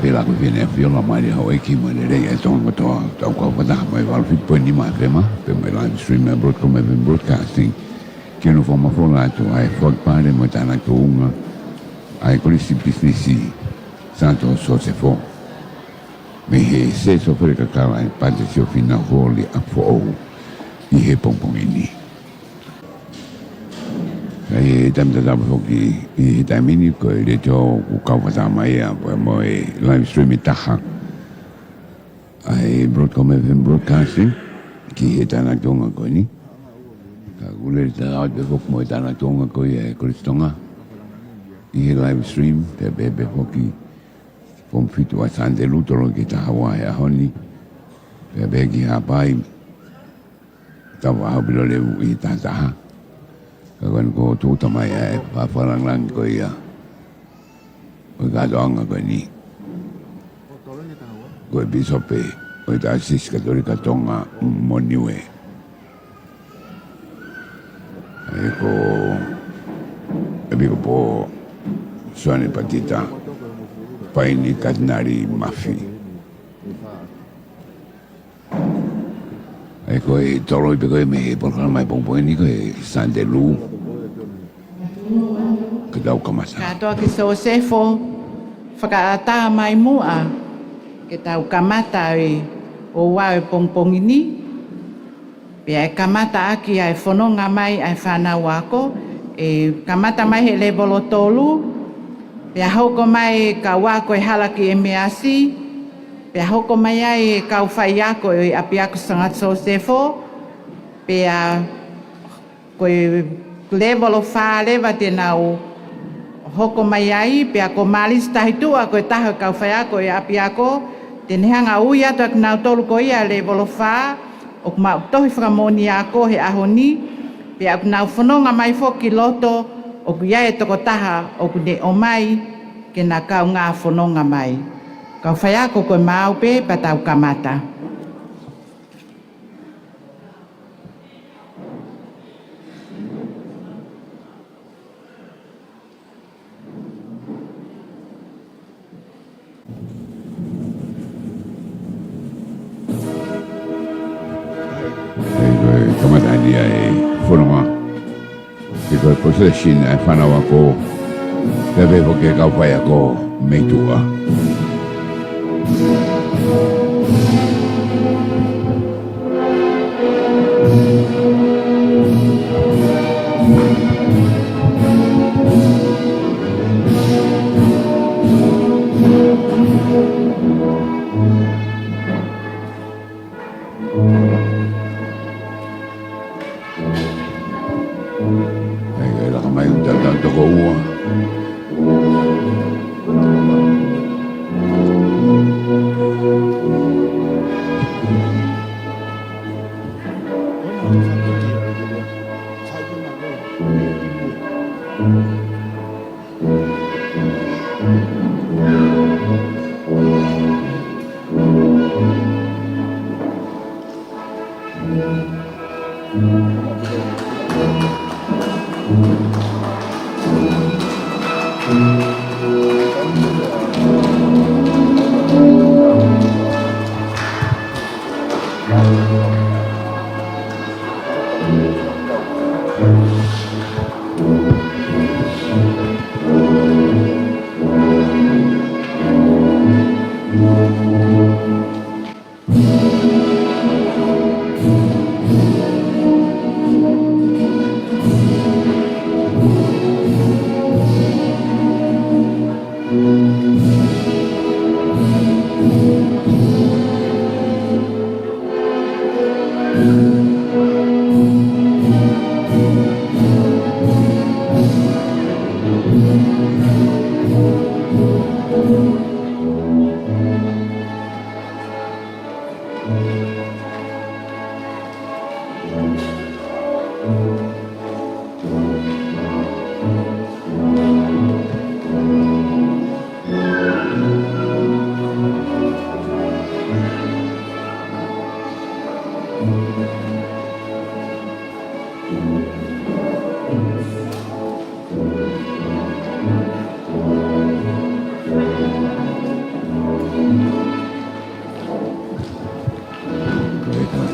pela ko vene viola mai ho e ki mo le e tonga to tau ko pa mai val fit po ni mai crema pe mai live stream broadcasting che non forma formato ai fort pare mo tana ko una ai questi business santo so se fo me he se so per ka ka ai parte si fina voli a fo i he pompong ini ai tam da ho ki i tamini ko le to ku ka fa mai a mo live stream ta ai broadcasting ki he tana tonga ko ni ka gule ta de fo mo tana tonga ko e kristonga i live stream te bebe hoki pomfito a sande lutolo ki ta Hawaii a honi pe begi ha pai ta wa bilo le i ta ta ka kon ko tu ta mai e pa falang lang ko ia o ga dong ko ni ko bisope o ta sis katolika tonga moniwe eko ko Suane patita paini kadnari mafi eko e tolo i peko e me por mai pompo ni ko e sandelu ke dau kamasa Ka toa ki so sefo whakaata mai mua ke tau kamata o wae pongpongini pia e kamata aki ai whanonga mai ai whanau ako e kamata mai he lebolo tolu pia hoko mai ka wako e halaki e measi pia hoko mai ai ka whai ako e api ako sangat so sefo pia koe lebolo wha lewa tenau hoko mai ai pia ko malis tahitua koe taho ka whai ako e api ako tenehanga ui atu ak nau tolu ko ia lebolo wha o kuma tohi whakamoni ako he ahoni pia aku nau whanonga mai foki loto o ku iae toko taha o ku ne o mai ke na kau ngā whanonga mai. Kau whai ako koe maupe pa tau kamata. Kamata dia e whanonga ke koe possession e whanau ako te vevo ke kau whai ako meitua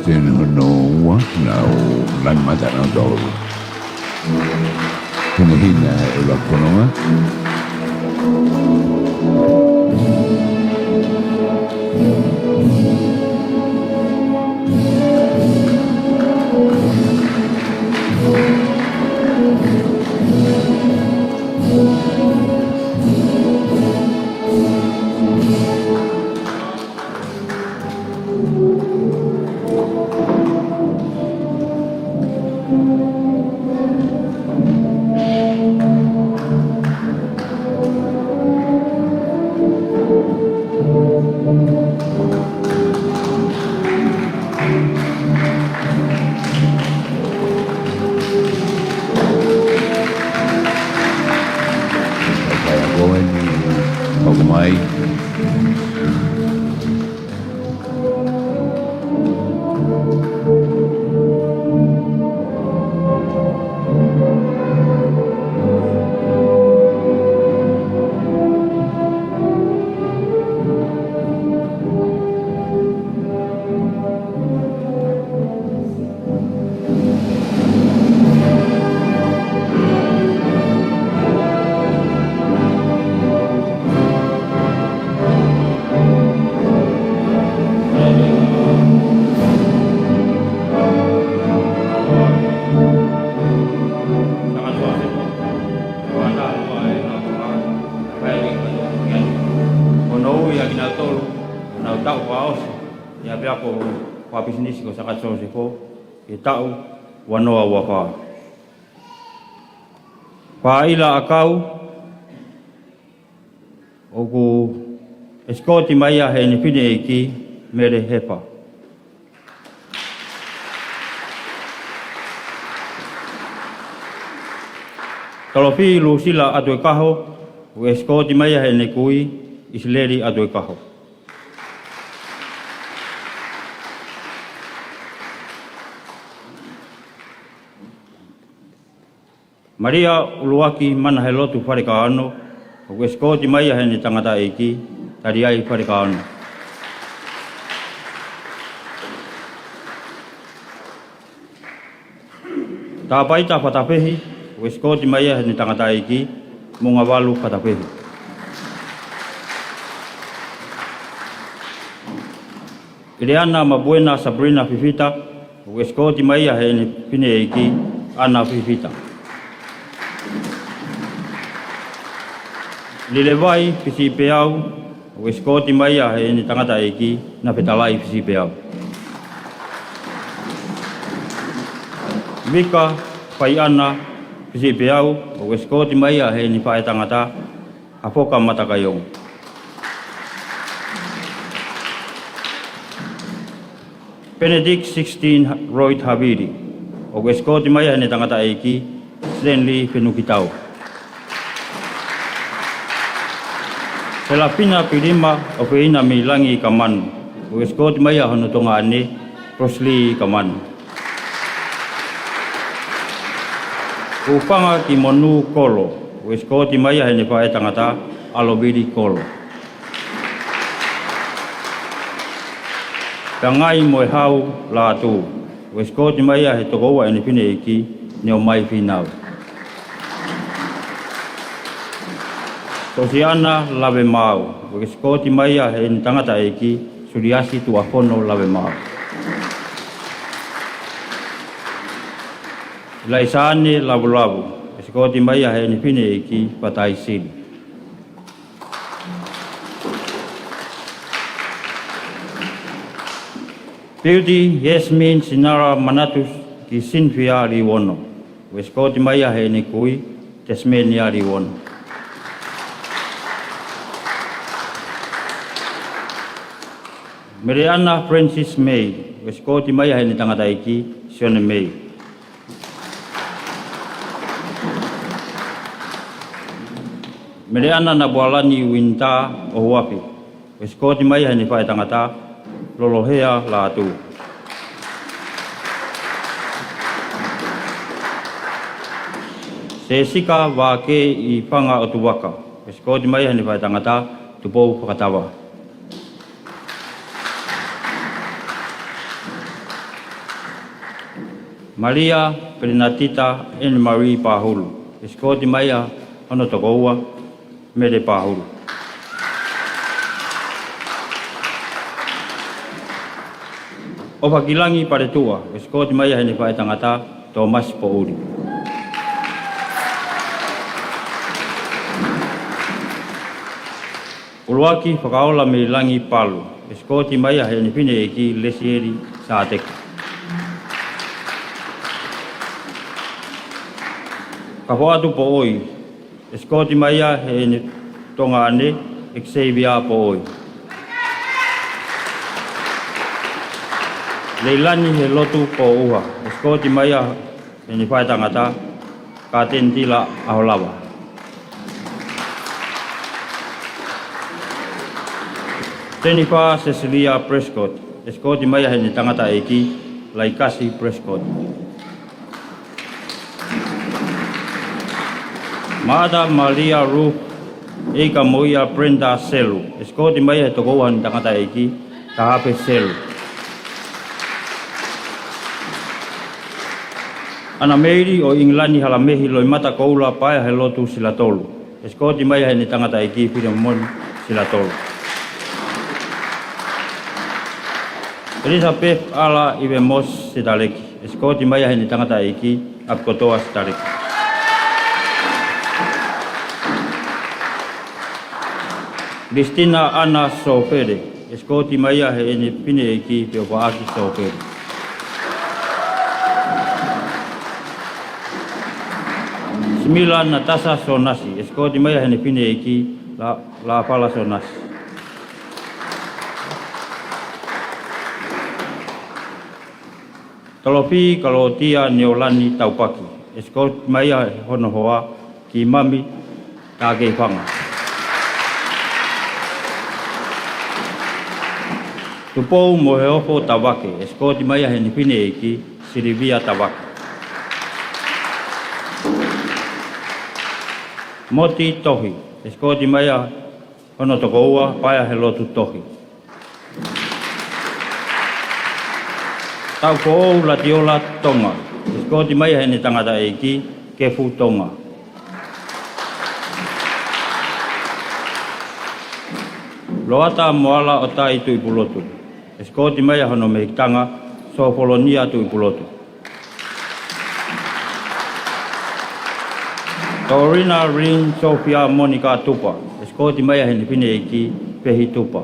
tēne hono ua, na o lang mata na tōru. Tēne hina e la kononga. e tau wanoa wawha. Whaila a kau, o ku eskoti mai a he ni whine e ki mere hepa. Talopi lusila atu e kaho, o eskoti mai a he ni kui, isleri atu e kaho. Maria uluaki mana he lotu whareka ano, o eskoti mai a he ni tangata e ki, tari ai whareka ano. Tā paita whatapehi, o eskoti mai a he ni tangata e ki, mo ngā walu whatapehi. Ire ana mabuena Sabrina Fifita, o eskoti mai a he ni pine e ki, ana Fifita. Lile vai pisi peau, o eskoti mai a he ni tangata e ki, na petalai pisi peau. Mika pai ana pisi peau, o eskoti mai a he ni pae tangata, hapoka matakaiong. Benedict 16 Royd Habiri, o eskoti mai a he ni tangata e ki, Stanley Penukitau. Pela pina pirima o peina mi langi ka manu. O eskoti mai a hono tonga ane, Prosley ka manu. O panga ki monu kolo. O eskoti mai a hene pae tangata, Alobiri kolo. Ka ngai mo e hau la atu. O eskoti mai a he tokoua ene pine eki, neo mai pinau. Tosiana lave mau, o eskoti mai a he ni tangata eki, suriasi tu ahono lave mau. Laisane lavu lavu, eskoti mai a he ni pine eki, patai sili. Beauty Yasmin Sinara Manatus ki Sinfia Riwono, o eskoti mai a he ni kui, Tasmania Riwono. Mariana Francis May, o eskoti mai a he ni tangata eki, Sione May. Mariana Nabualani Winta o Huapi, o eskoti mai a he ni pae tangata, Lolohea la atu. Se sika wa ke i panga o tuwaka, o eskoti mai a he ni pae tangata, tupou whakatawa. Maria Prenatita Anne Marie Pahulu. Eskoti maia ono tokoua mele Pahulu. O pakilangi pare tua, eskoti maia hene pae tangata Thomas Pouri. Uluaki whakaola me langi palu, eskoti maia hene pine eki lesieri saateka. Kapoatu po oi, eskoti maia hene tonga ane, Xavier po oi. Leilani he lotu po uha, eskoti maia hene pae tangata ka tentila aholawa. Jennifer Cecilia Prescott, eskoti maia hene tangata eki Laikasi Prescott. Mada Maria Ruth Eka Moia Brenda Selu, eskoti maia he tokoua hene tangata eki Tahape Selu. Ana Meiri o Inglani halamehi loi mata koula paia he lotu sila tolu. Eskoti maia hene tangata eki Filemon sila tolu. Elizabeth ala iwe mos sitaleki. Eskoti maia hene tangata eki apkotoa sitaleki. Christina Anna Sofere. Eskoti maia hene pine eki Peopaaki Sofere. Smila Natasha Sonasi. Eskoti maia hene pine eki la pala Sonasi. Talopi Kalotia Neolani Taupaki. Eskoti maia hono hoa ki mami kage whanga. Tupou mo he ofo Tawake. Eskoti maia hene pine eki Silvia Tawake. Moti Tohi. Eskoti maia hono tokoua paia he lotu Tohi. Tau koou Latiola Tonga. Eskoti maia hene tangata eki Kefu Tonga. Loata moala o tai tui pulotu. Eskoti maia hono mehitanga Sofolonia tui pulotu. Taurina Rin Sofia Monica Tupa. Eskoti maia hene pine eki Pehi Tupa.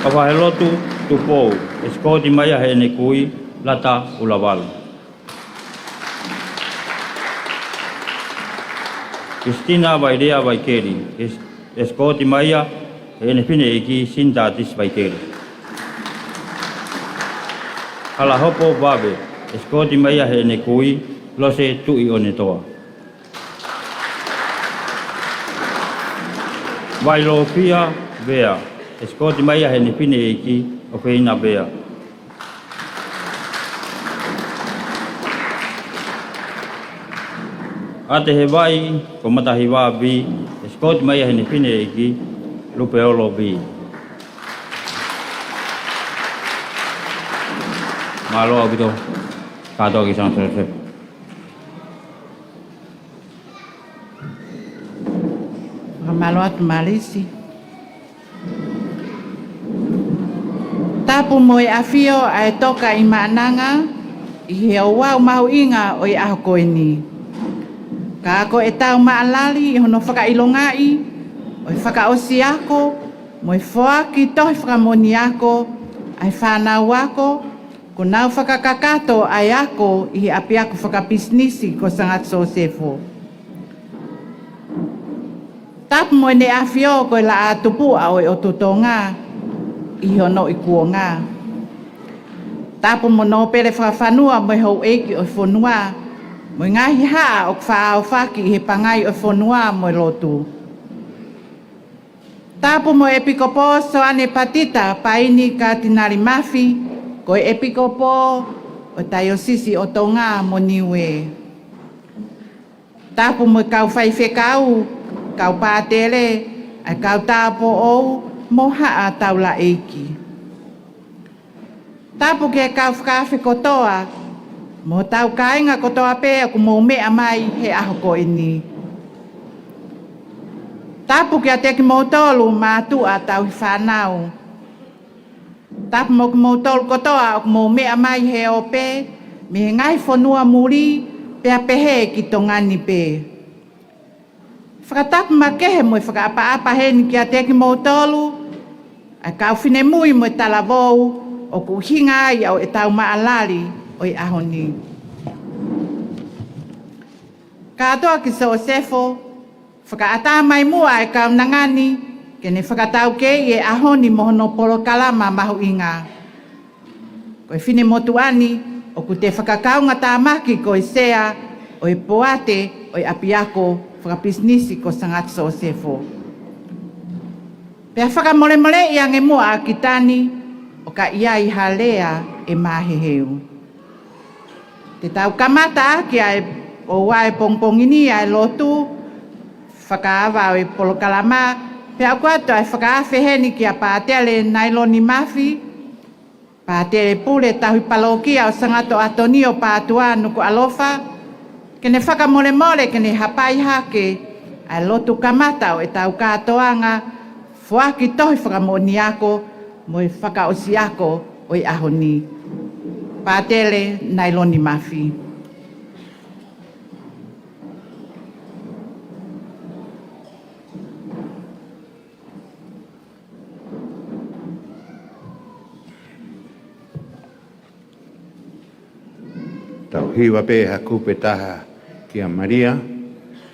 Kawahelotu Tupou. Eskoti maia hene kui Lata Ulavala. Christina Vaidea Vaikeri. Eskoti maia hene pine eki Sintatis Vaikeri. Halahopo Babe. Eskoti maia hene kui Lose Tui Onetoa. Vailopia Bea. Eskoti maia hene pine eki Ofeina Bea. Ate he vai ko matahiwa bi. Eskoti maia hene pine eki Lupeolo bi. Malo abito kato ki san sese. Malo atu malisi. Tapu mo afio ai toka i mananga i he wau mau inga o i aho koe ni. Ka ako e tau maalali i hono whakailongai o i whakaosi ako mo i whoaki tohi whakamoni ako ai whanau ako ko nau whakakakato ai ako i api ako whakapisnisi ko sangat sosefo. Tapu mo ne afio ko i la atupu au i o tutonga i hono i kuonga. Tapu mo no pere whawhanua mo i hau eki o i whanua mo i ngahi haa o kwhaau whaki i he pangai o i whanua mo i lotu. Tapu mo epikopo so ane patita paini ka tinari mafi ko i epikopo o taiosisi o tonga mo niwe. Tapu mo kau whaiwhekau, kau pātere, ai kau tāpo ou mo haa taula eiki. Tapu ke kau whakawhi kotoa, mo tau kainga kotoa pē aku mō mea mai he aho ko ini. Tapu ke a teki mō tolu mātua tau hi whanau. Tapu mo ki mō tolu kotoa aku mō mea mai he o pē, me he ngai whanua muri, pēa pehe ki tō ngani pē. Whakatapu ma kehe mo i whakaapa-apa heni ki a teki mō tolu, a kau whine mui mo i talavou, o ku hinga ai au e tau maalari o i ahoni. Katoa ki so sefo, whakaata mai mua e kau nangani, ke ne whakatau ke i e ahoni mohono polo kalama mahu inga. Ko e whine motuani, o ku te whakakaunga tāmaki ko i sea, o i poate, o i apiako, whakapisnisi ko sangat so sefo. Pea whakamole-mole i ange mua a kitani, o ka ia i halea e maheheu. Te tau kamata ki ai o wae pongpongini ai lotu, whakaawa o i polokalama, pea kuato ai whakaawheheni ki a pātele nailoni mafi, pātele pule tahui palokia o sangato atoni o pātua nuku alofa, kene whakamole-mole kene hapai hake ai lotu kamata o e tau katoanga, fuaki tohi whakamoni ako, mo i whakaosi ako o i ahoni. Pātele nailoni mafi. Tau hiwa pēha kupe taha ki a Maria,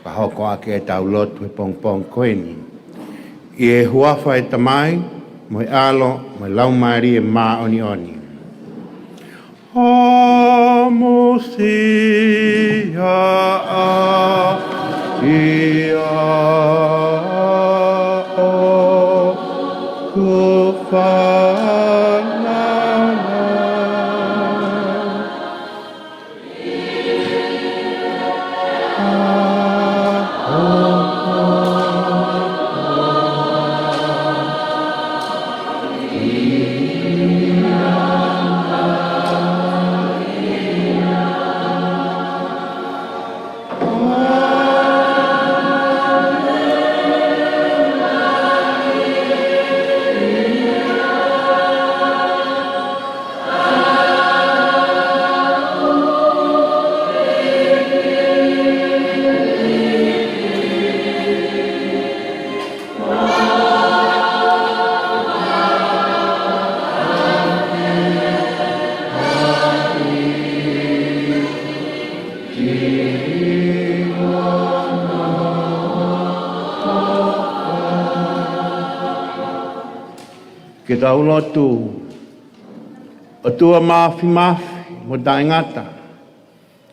pahoko ake e tau lotu e pongpong koeni. I e huafa e tamai, mo i alo, mo i lau maari e mā oni oni. Amosia a ia o kuwhanana. Ke tau lotu o tua mafi mo taingata,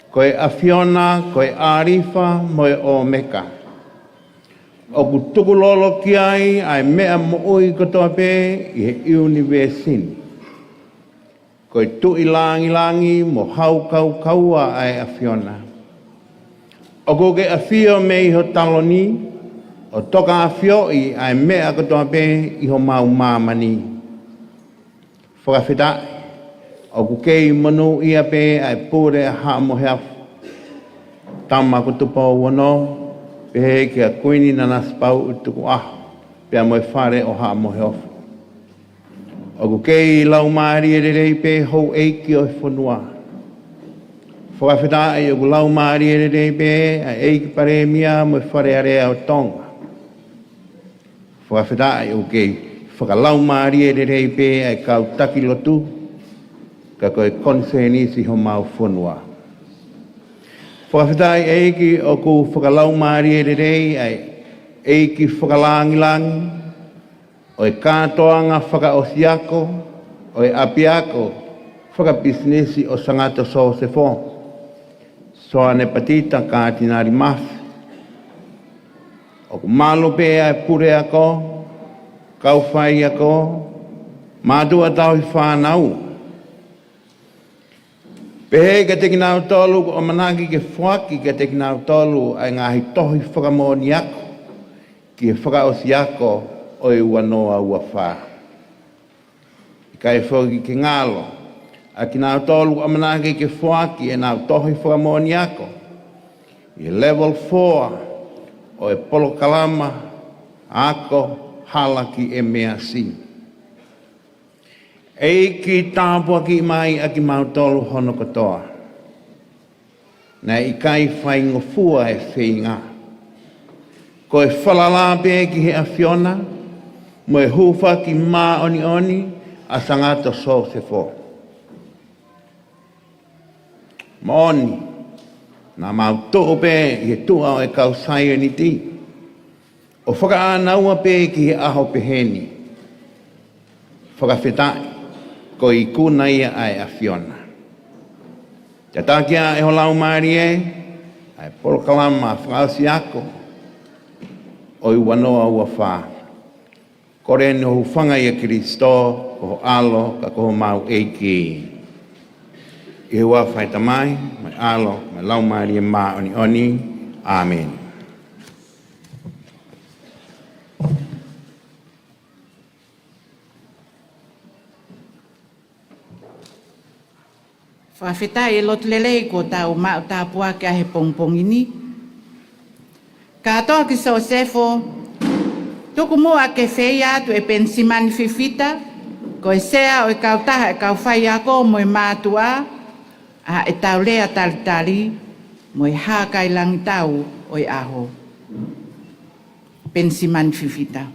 koe Afiona, koe Arifa, moe o Meka. O ku tukulolo ki ai mea mo ui kotoa pē i he universini. Koe tu i langi mo hau kaua ai Afiona. O ku ke Afio me iho taloni, o toka Afioi ai mea kotoa pē iho mau mamani. Whakawhitai, o ku kei manu ia pē ai pūre a haa mo heafu. Tama kutupa o wano, pehe ki a kuini nana spau utuku aho, pea moe whare o haa mo heafu. O ku kei lau maari e rei pē hou eiki o whanua. Whakawhitai, o ku lau maari e rei pē ai eiki pare mia moe whare area o tonga. Whakawhitai, o kei whakalau maari e rei pē ai kau taki lotu, ka koe konseni si ho mau whanua. Whakawhitai eiki o ku whakalau maari e rei ai eiki whakalangilangi, o e kātoanga whakaosiako, o e apiako, whakapisnesi o sangato so se fo. Soa ne patita ka tinari mafi. O ku malo pē ai pure ako, kauwhai ako, mātua tau i whānau. Pehe ka teki nau tolu o manaki ke whaki ka teki nau tolu ai ngahi tohi whakamoni ako, ki he whakaosi ako o i wanoa ua whā. I kai whoki ke ngalo, a ki nā tolu amanake ke whaki e nā tohi whamoni ako. I level 4 o e polo kalama ako halaki e mea si. E ki tāpua ki mai a ki mautolu hono katoa. Nā i kai whai ngofua e whinga. Ko e whalala pe ki he a whiona, mo e hufa ki mā oni oni a sangato so se fo. Maoni, nā mautoho pe i he tua o e kausai ni ti. O whakaanaua pe ki he aho peheni. Whakawhetai, ko i kuna ia ai a whiona. Te tākia e holau maari e, ai porokalama a whakausi ako, o i wanoa ua whā. Kore no whanga i a Kristo, ko alo, ka ko mau eiki. I hua whaita mai alo, mai lau maari e mā oni oni. Amen. Whawhetai e lotu lelei ko tau mao tāpua ki a he pongpongini. Ka atoa ki Sosefo, tuku mua ke whei atu e pensimani whiwhita, ko e sea o e kautaha e kauwhai ako mo e mātua, a e tau lea talitali, mo e hākai langi tau o e aho. Pensimani whiwhita.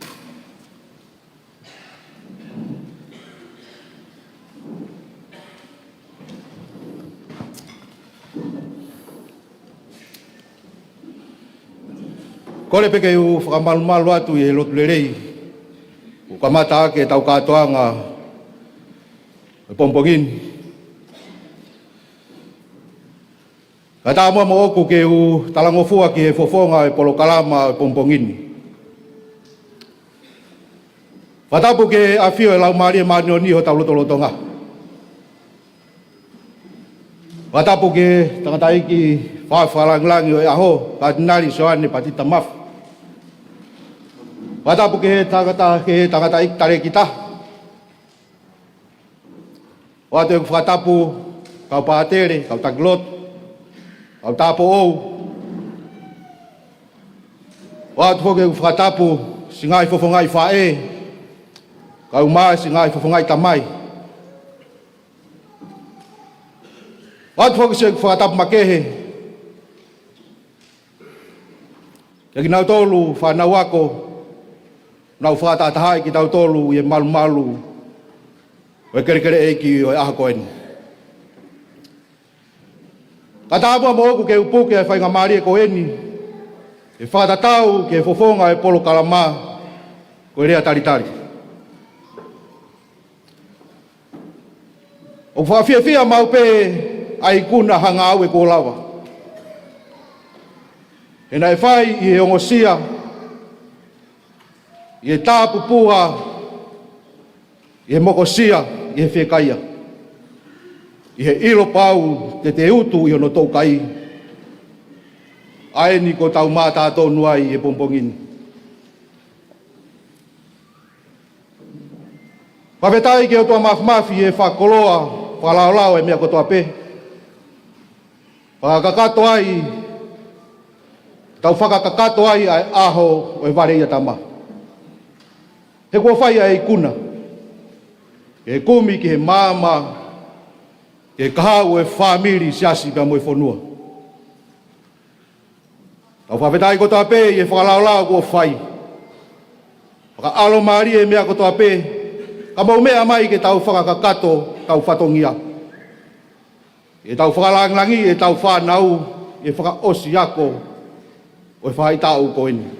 Kore peke u whakamalumalu atu i he lotu lerei. U kamata ake tau katoanga e pompongin. Ka tā mua mo oku ke u talangofua ki he fofonga e polo kalama e pompongin. Whatapu ke awhio e lau maari e maani o ni ho tau lotolotonga. Whatapu ke tangata iki whawhalanglangi o e aho ka tinari soane patita mafu. Watapu ke tangata ik tare kita. Watu e whatapu kau pātere, kau taglot, kau tapo ou. Watu hoke whatapu singai fofongai whae, kau mai singai fofongai tamai. Watu hoke se whatapu makehe. Kia ki nau tolu whanau ako, nau whātātahai ki tau tolu i e malu o e kere eiki o e aha koeni. Ka tāpua mo oku ke upuke e whainga maari e koeni, e whātatau ke fofonga e polo kalama ko e rea taritari. O whawhiawhia mau pe ai kuna hanga au e ko lawa. E nai whai i e ongosia, i e tāpupua, i e mokosia, i e whekaia. I he ilo pau te utu i ono tau kai. Aeni ko tau mātā tonu ai i e pompongini. Whawhetai ke o tua mafi e whakoloa, whalaolao e mea kotoa pe. Whakakato ai, tau whakakato ai ai aho o e ware ia tama. He kua whai ai kuna. He kumi ki he māma, he kahau e whamiri siasi pia mo e whanua. Tau whawhetai kotoa pe i e whakalaolao kua whai. Whaka alo maari e mea kotoa pe, ka mau mea mai ke tau whakakato, tau whatongia. E tau whakalangi e tau whanau, e whakaosi ako, o e whaitau koeni.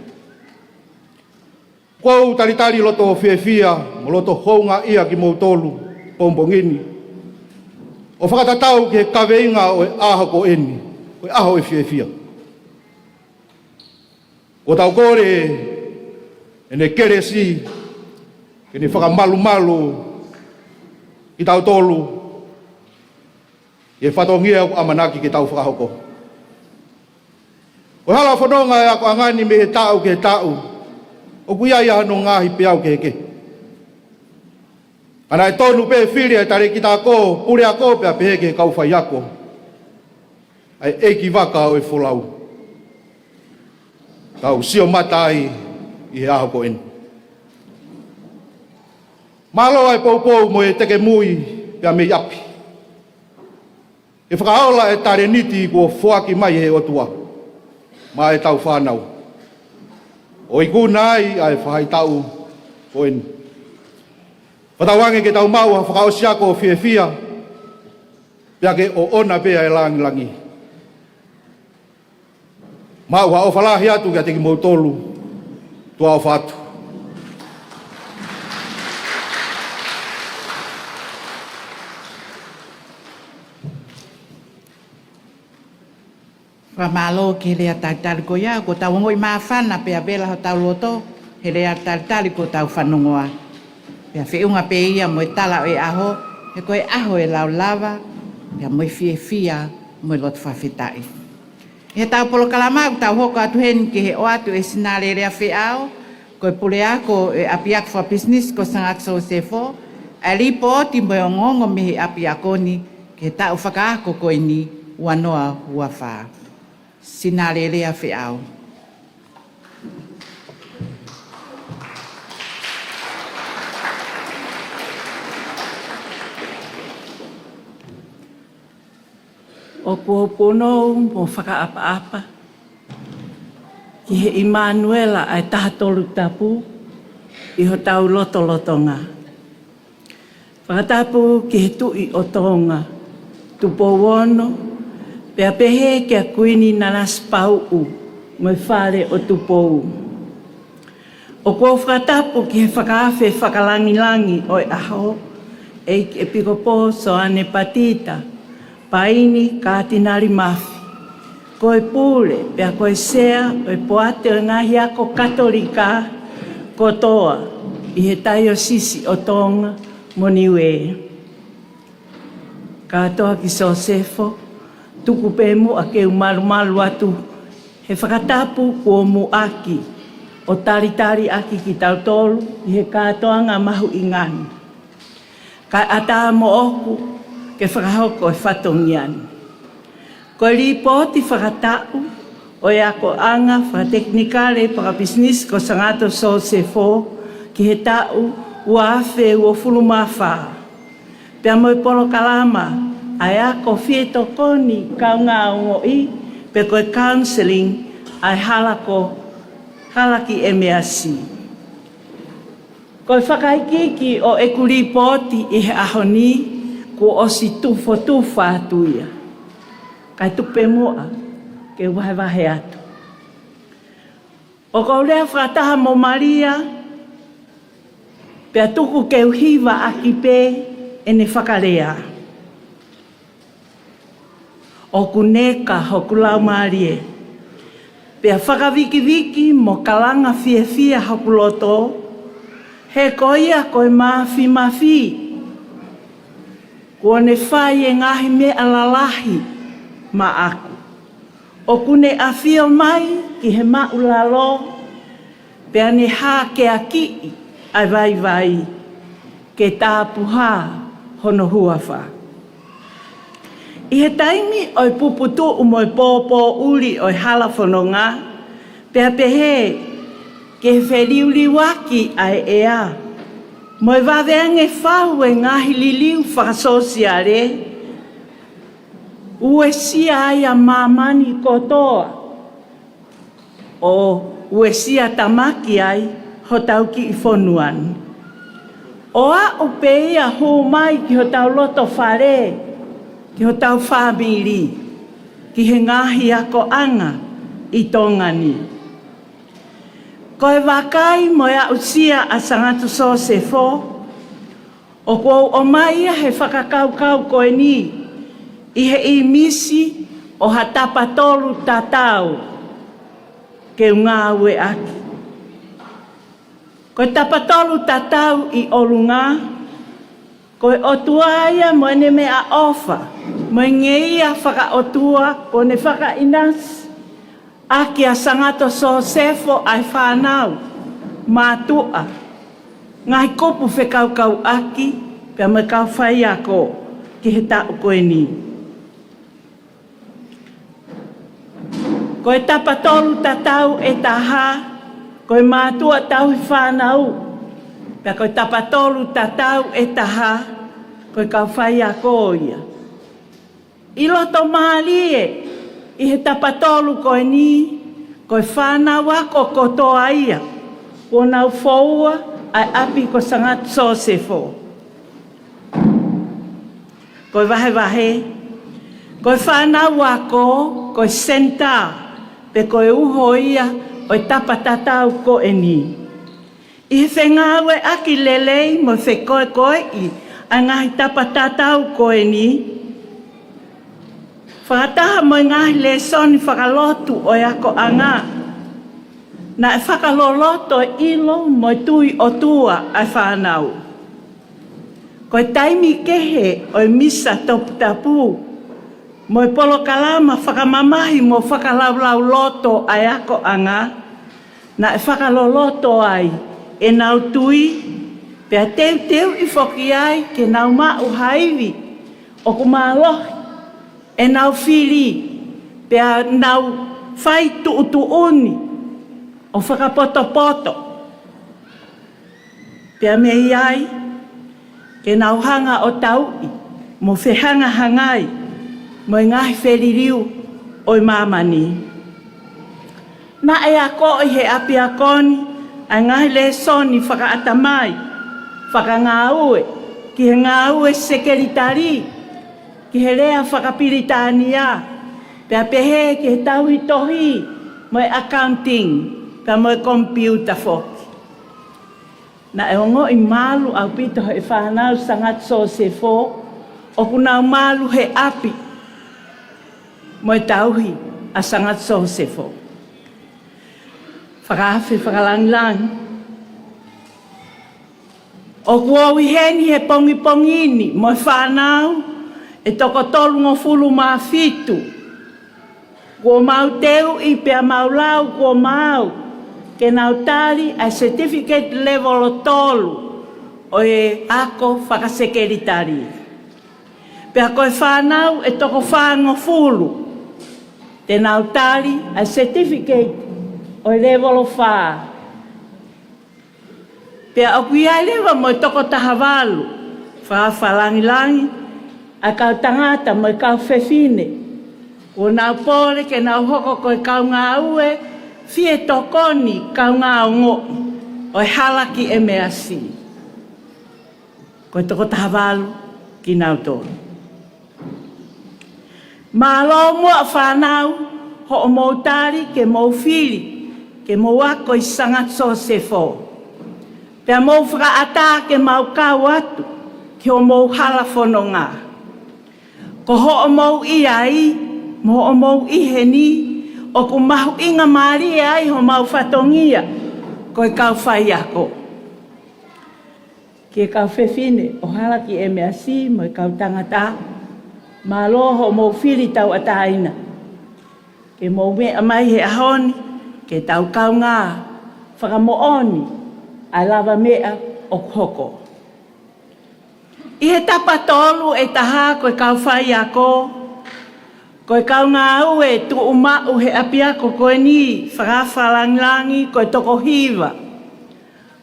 Kou taritari loto whiawhia, mo loto hounga ia ki mou tolu, pompongini. O whakatatau ke kaweinga o e aho ko eni, o e aho e whiawhia. O tau kore, e ne keresi, ke ne whakamalu ki tau tolu, e whatongia amanaki ke tau whakahoko. O hala whanonga e ako angani me he tau ke tau, o kuia ia no ngahi peau keke. Ana e tonu pe whiri e tare ki tā kō, pure a kō pia pehe ke kau whai ako. Ai eiki waka o e wholau. Tau sio matai i he aho ko enu. Malo ai poupou mo e teke mui pia me yapi. E whakaola e tare niti ko whuaki mai he otua. Ma e tau whanau. O i kuna ai ai whahai tau ko enu. Whatawange ke tau mau ha whakaosiako o whia. Pia ke o ona pia e langi. Mau ha o whalahi atu kia teki mou tolu. Tua o whatu. Whamalo ki lea tautari ko ia, ko tau ngoi mawhana pia bela ho tau loto, he lea tautari ko tau whanongoa. Pia whiunga pe ia mo e tala o e aho, he koe aho e lau lava, pia mo e fia mo e loto whawhitai. He tau polo kalamau tau hoko atu hen ki he o atu e sinare rea whiao, koe pule ako e apiak for business ko sangak so sefo, a lipo oti mo e ngongo me he apiakoni, ki he tau whakaako koe ni wanoa hua whaa. Sinare lea whiao. O puopono mo whakaapa-apa. Ki he Immanuela ai taha tolu tapu i ho tau loto-lotonga. Whakatapu ki he tui o tonga. Tupo wono. Pea pehe kia kuini nanas pau u, mo whare o tupou. O kua whakatapu ki he whakaafe whakalangi-langi o e aho, e pikopo so ane patita, paini ka tinari mafi. Koe pule, pea koe sea, o e poate o ngahi ako katolika, kotoa, i he taio sisi o tonga, moniwe. Katoa ki Sosefo, tuku pe mu a keu malu atu. He whakatapu kua mu aki. O tari aki ki tautolu i he katoanga mahu ingani. Kai ata mo oku ke whakahoko e whatongiani. Koe ripoti whakatapu o e ako anga whakateknikare whakabisnis ko sangato so se fo ki he tau ua awhe ua fulumawha. Pea mo e polo kalama ai ako fieto koni kaunga o i pe koe counseling ai halaki MRC. Koe whakaikiki o e kuripoti i he ahoni ko osi tufa atuia. Kai tupe moa ke wahe atu. O kou rea whakataha mo Maria pea tuku ke uhiwa aki pe ene whakarea. O kuneka hoku lau Marie. Pea whakawiki mo kalanga fia hoku loto, he koia koe mafi. Kua ne whai e ngahi me alalahi ma aku. O kune awhio mai ki he maulalo, pea ne hā ke aki ai vai, ke tāpuha hono huawha. I he taimi oi puputu mo i pōpō uri oi hala whanonga, pea pehe ke wheriuriwaki ai ea. Mo i waweange whau e ngahi liliu whakasosiare, ue sia ai a mamani kotoa, o ue sia tamaki ai ho tau ki i whonuan. O a upeia hu mai ki ho tau loto whare, ki ho tau whamiri, ki he ngahi ako anga i tongani. Koe wakai mo ia usia a sangatu so se fo, o kou o maia he whakakau koe ni, i he i misi o hatapa tolu tatau, ke ngā ue aki. Koe tapa tolu tatau i olunga, koe otuaia mo ene me a ofa, mo ngeia whaka otua, ko ne whaka inas, aki a sangato so sefo ai whanau, mātua, ngai kopu whekaukau aki, pia me kau whai ako ki he tau koe ni. Koe tapatolu tatau e taha, koe mātua tau hi whanau, pia koe tapatolu tatau e taha, koe kau whai ako ia. I loto maalie, i he tapatolu koe ni, koe whanau ako kotoa ia, ko nau whaua ai api ko sangat sosefo. Koe wahe, koe whanau ako, koe senta, pe koe uho ia, oi tapatatau ko e ni. I he whengawe aki lelei mo whekoe i, a ngahi tapatatau ko e ni. Whakataha mo ngahi le soni whakalotu oi ako anga. Na e whakaloloto ilo mo tui o tua ai whanau. Koe taimi kehe oi misa topu tapu, mo e polo kalama whakamamahi mo whakalaulau loto ai ako anga, na e whakaloloto ai e nau tui, pea teu i whoki ai ke nau mau haiwi, o kumalohi, e nau whiri, pea nau whai tuutuuni, o whakapoto-poto. Pea me iai, ke nau hanga o taui, mo whehanga hangai, mo ngahi wheririu o i mamani. Na e ako i he api akoni, a ngahi le soni whakaatamai, whakangāue, ki he ngāue sekeritari, ki he rea whakapiritania, pea pehe ki he tauhi tohi, mo e accounting, pea mo e computer foki. Na e ongo i malu au pito he whanau sangat so se fo, o kunau malu he api, mo e tauhi a sangat so se fo. Whakawhi whakalangilang. O kuawi heni he pongi-pongini, mo e whanau, e toko tolu ngo fulu maa fitu. Kua mau teu i pia mau lau kua mau, ke nau tali a certificate level o tolu, o e ako whakasekeritari. Pea koe whanau e toko whango fulu, te nau tali a certificate o e level o wha. Pea o kuiai lewa mo e toko tahavalu, whawhalangilangi, a kau tangata mo e kau whewhine, o nau pore ke nau hoko koe kau ngā ue, fie tokoni kau ngā ongo, o e halaki e mea si. Koe toko tahavalu ki nau tōru. Mālo mua whanau, ho o mou tari ke mou whiri, ke mou ako i sangat so se fo. Pea mou whakaata ke mau kau atu, ki o mou hala whanonga. Ko ho o mou iai, mo o mou iheni, o ku mahu inga maria ai ho mau whatongia, koe kau whai ako. Ki e kau whewhine, o halaki e mea si, mo e kau tangata, ma loho mo whiri tau ataina. Ke mo mea mai he ahoni, ke tau kau ngā, whakamooni, ai lava mea o hoko. I he tapatolu e taha koe kau whai ako, koe kau ngā ue tu umau he api ako koe ni, whakawhalangilangi koe toko hiva.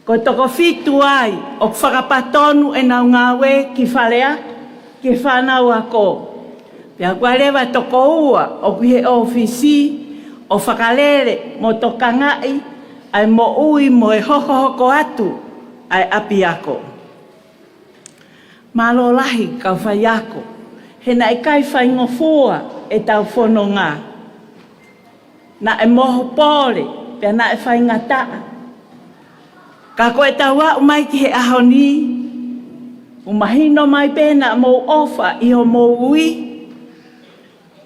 Koe toko fitu ai, o whakapatonu e nau ngā ue ki whalea, ki whanau ako. Pea kua rewa toko ua, o ki he ofisi, o whakalere mo toka ngai, ai mo ui mo e hoko atu, ai api ako. Malo lahi kau whai ako, he na e kai whai ngofua e tau whono ngā. Na e moho pōre, pia na e whai ngataa. Ka koe tau au mai ki he ahoni, umahino mai pēna mou ofa i ho mou ui,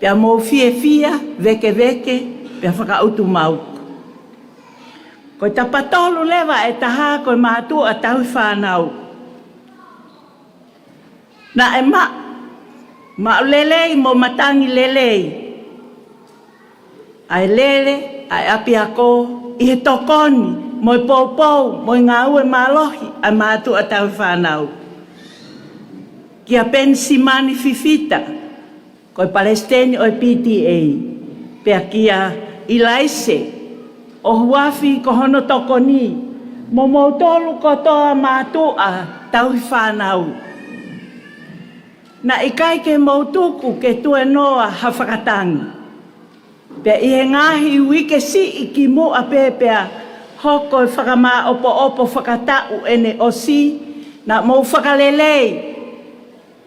pia mou fia, veke, pia whakautu mauku. Koe tapatolu lewa e taha koe mātua a tau whanau. Na e ma lelei mo matangi lelei. Ai lele, ai api ako, i he tokoni, mo i pou, mo i ngā ue malohi, ai mātua a tau whanau. Kia pensimani fifita, ko Palestine o PTA, pea kia ilaise, o huafi ko hono tokoni, mo mautolu ko toa mātua tau whanau. Na ikai ke mautuku ke tue noa hawhakatangi. Pea ihe ngahi wike si iki mo a pepea hoko i whakama opo whakatau ene osi na mau whakalelei.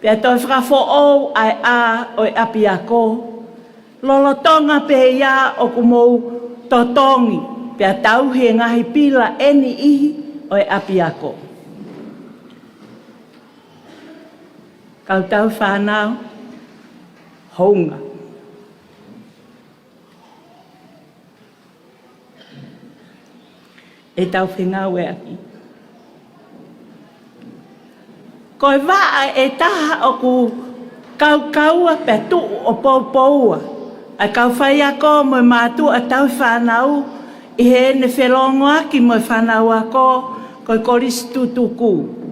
Pea toi whakafo ou ai a o e api ako. Lolotonga pe ia o kumou totongi. Pea tau he ngahi pila eni ihi o e api ako. Kau tau whanau, hounga. E tau whengau e aki. Koe waa e taha o ku kau-kaua pe tuu o pou-poua. A kau whai ako mo mātu a tau whanau, i he ne whelongo aki mo whanau ako, koe koristu tuku.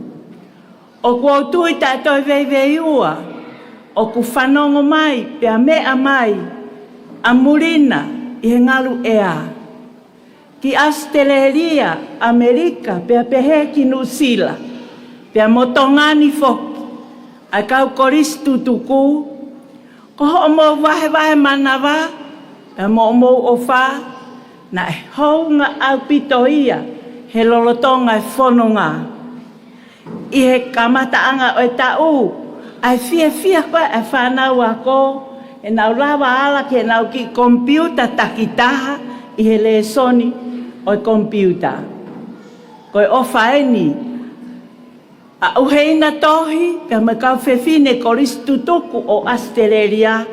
O kua tui tātou vei ua, o ku whanongo mai, pia mea mai, a murina i he ngalu ea. Ki Australia, Amerika, pia pehe ki Nusila, pia motongani foki, a kau koristu tuku, ko ho mo wahe manawa, pia mo o wha, na e hounga au pitoia, he lolotonga e whanonga. I he kamataanga o e tau, ai fia koe e whanau ako, e nau lawa ala ke nau ki kompiuta takitaha, i he le soni o e kompiuta. Koe o whaeni, a uheina tohi, pia me kau whewhine koristu tuku o Australia,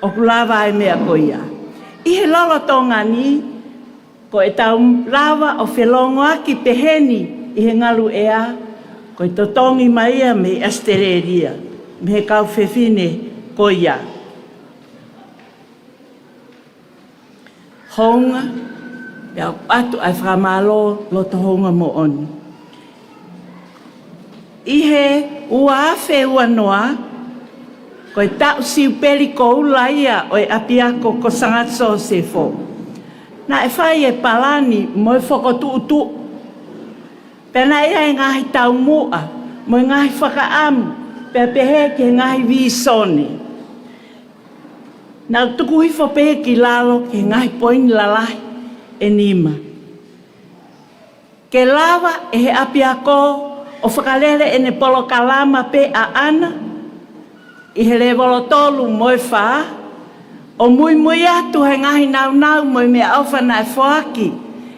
o kulawa e mea koia. I he lolotonga ni, ko e tau lawa o whelongo aki peheni, i he ngalu ea, ko i totongi mai a me Australia, me he kau whewhine ko ia. Honga, pia atu ai whamalo lo to honga mo oni. I he ua awhe ua noa, ko i tau siu peri ko ulaia o e apiako ko sangatso se fo. Na e whai e palani mo e whakotu-utu. Pena ia e ngahi tau mua, mo e ngahi whakaamu, pia pehe ke ngahi visone. Nā tuku hifo pehe ki lalo ke ngahi poini lalahi e nima. Ke lawa e he api ako o whakalele e ne polo kalama pe a ana, i he le volotolu mo e wha, o mui atu he ngahi nau mo e mea awhana e whoaki,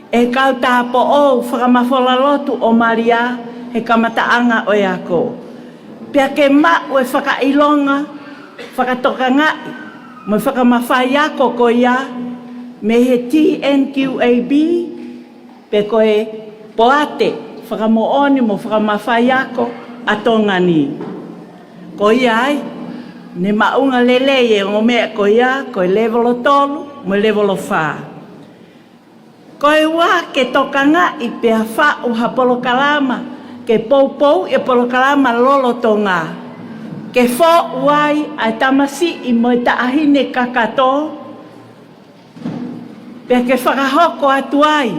e kau tāpo o whakamafola lotu o Maria he kamataanga o e ako. Pea ke mau e whakailonga, whakatoka ngai, mo e whakamawhai ako ko ia, me he TNQAB, pe ko e poate, whakamooni mo whakamawhai ako atonga ni. Ko ia ai, ne maunga lele e o mea ko ia, ko e levelo tolu, mo e levelo whaa. Koe wā ke tokanga i pea whau ha polo kalama, ke pou e polo kalama lolo tonga. Ke whau wai ai tamasi i mo i taahine kakato, pea ke whakahoko atu ai,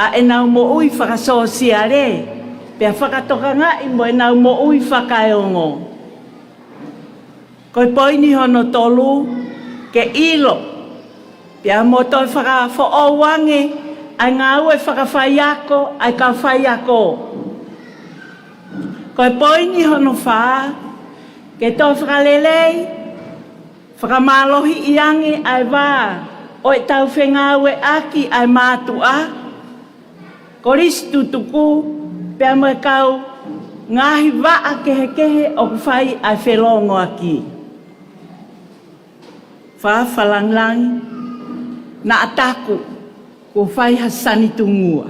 a e nau mo ui whakasosia re, pea whakatokanga i mo e nau mo ui whakaeongo. Koe poini hono tolu, ke ilo, pia mo toi whakafo o wange, ai ngā ue whakawhai ako, ai ka whai ako. Koe poini hono whaa, ke toi whakalelei, whakamalohi i ange ai wā, o e tau whengā ue aki ai mātua. Koristu tuku, pia mo e kau ngahi waa kehe o kuwhai ai whelongo aki. Wha whalanglangi, na ataku ko whai hasani tungua.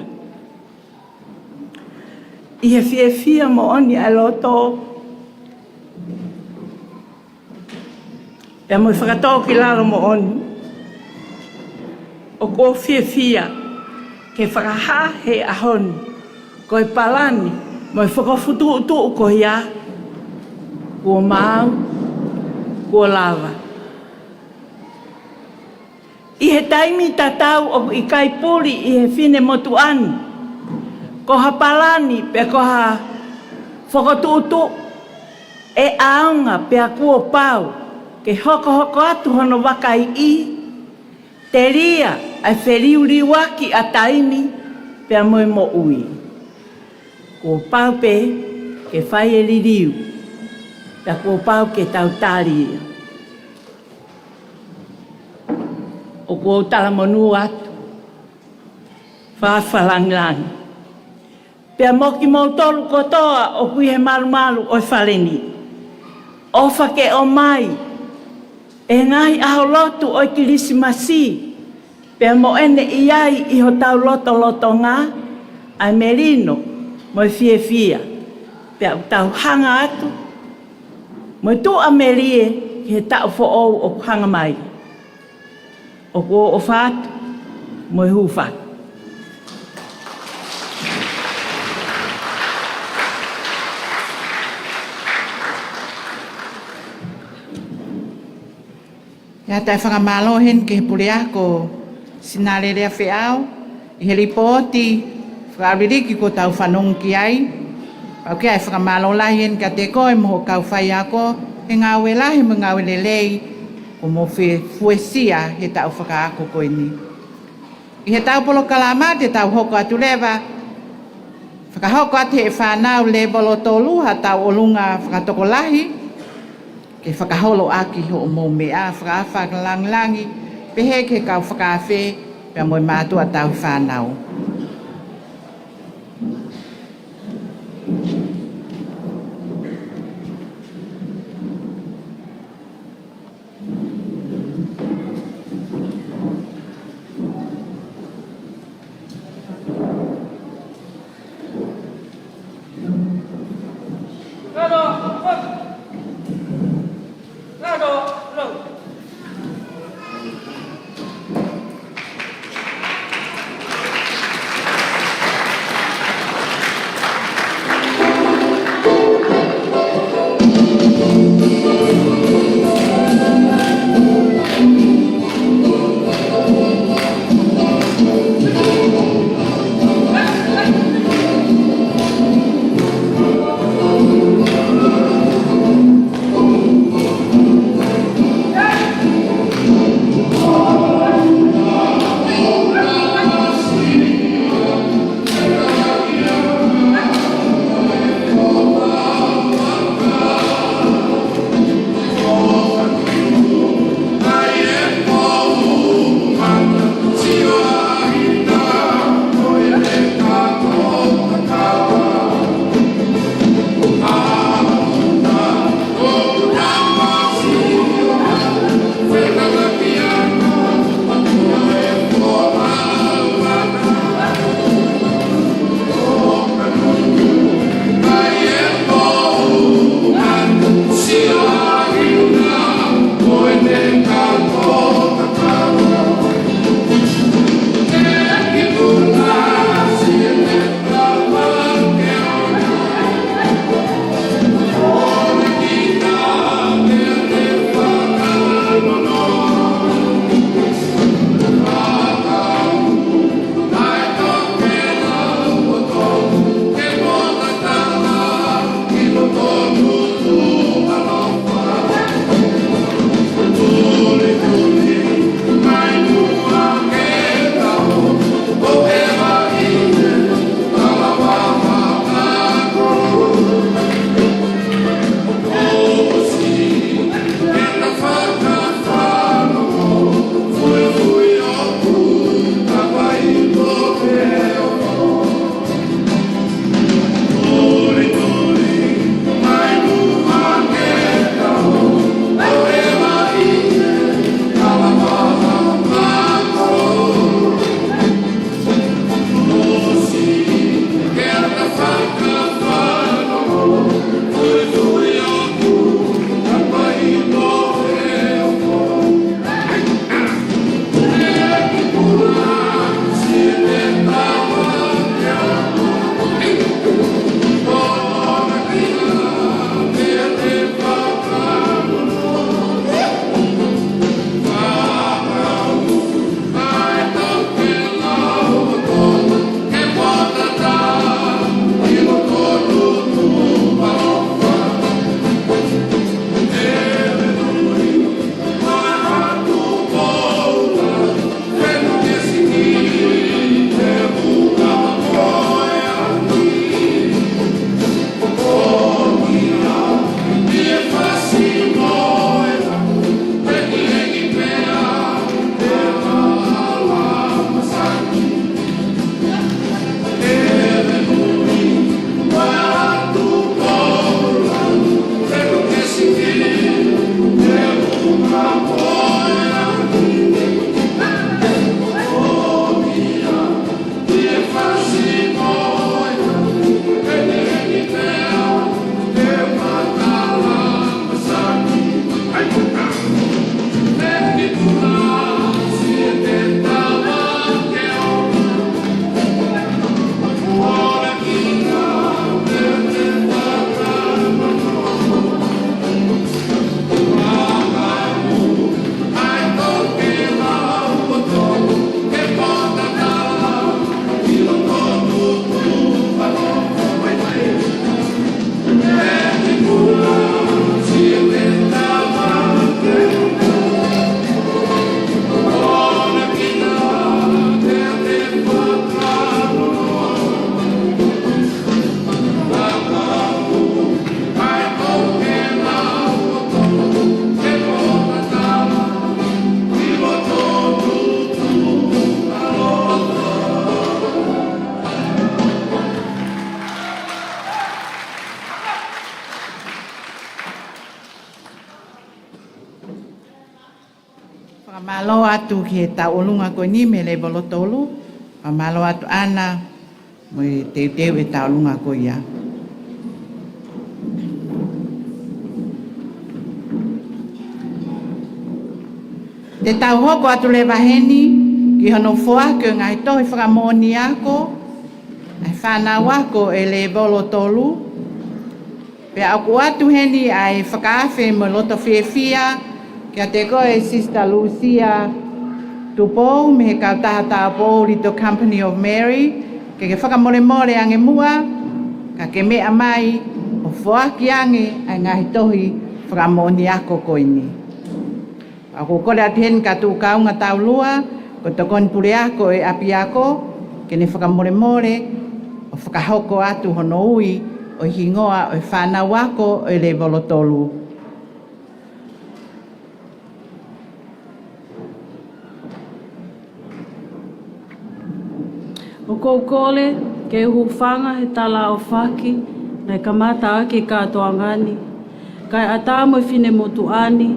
I he fia mo oni ai loto. E mo whakatau ki lalo mo oni. O ko fia ke whakaha he ahoni. Ko e palani mo e whakafutu utu ko ia. kua mau, kua lava. I he taimi tatau o i kaipuri i he fine motuani, ko ha palani pe ko ha whakatuutu e aonga pe a kua pau, ke hoko atu hono wakai i, te ria ai whiriwaki a taimi pe a moe mo ui. Kua pau pe ke whai e ririu, pe a kua pau ke tautari ia. O kua utala monu atu, whawhalangilangi. Pea moki mautolu kotoa o kui he malu o whaleni. O whake o mai, e ngai aho lotu o kirisimasi, pea mo ene iai i ho tau loto ngā, ai merino, mo fia, pea tau hanga atu, mo tu a merie ki he tau fo o hanga mai. O ko o whātu, mo hu whātu. Ia tai whakamalo hen ke he purea ko sinare rea whiau, i he ripoti, whakaririki ko tau whanong ki ai, pau ki ai whakamalo lai hen ka te koe mo kau whai ako, he ngāwe lahi mo ngāwe lelei, ko mo fuesia he tau whakaako koe ni. I he tau polo kalama te tau hoko atu lewa, whakahoko atu he whanau le bolo tolu ha tau olunga whakatoko lahi, ke whakaholo aki ho mo mea whakawhakalangilangi, pehe ke kau whakawhe, pia moe mātua tau whanau. Pamalo atu ki he taulunga ko ni me le bolotolu. Pamalo atu ana mo te teu e taulunga ko ia. Te tau hoko atu le waheni ki hono foa ke ngai tohi whakamoni ako. Ai whanau ako e le bolotolu. Pe aku atu heni ai whakaafe mo loto whiawhia kia te koe Sister Lucia Tupou me he kautaha po Little Company of Mary ke whakamore more ange mua ka ke mea mai o whaaki ange ai ngahi tohi whakamoni ako koini. Aku kore atu heni ka tu kaunga taulua ko tokon pure ako e api ako ke ne whakamore more o whakahoko atu hono ui o hingoa o whanau ako o le bolotolu. O kou kole, ke uhu whanga he tala o whaki, nei kamata ake katoa ngani. Kai atamo i whine motu ani,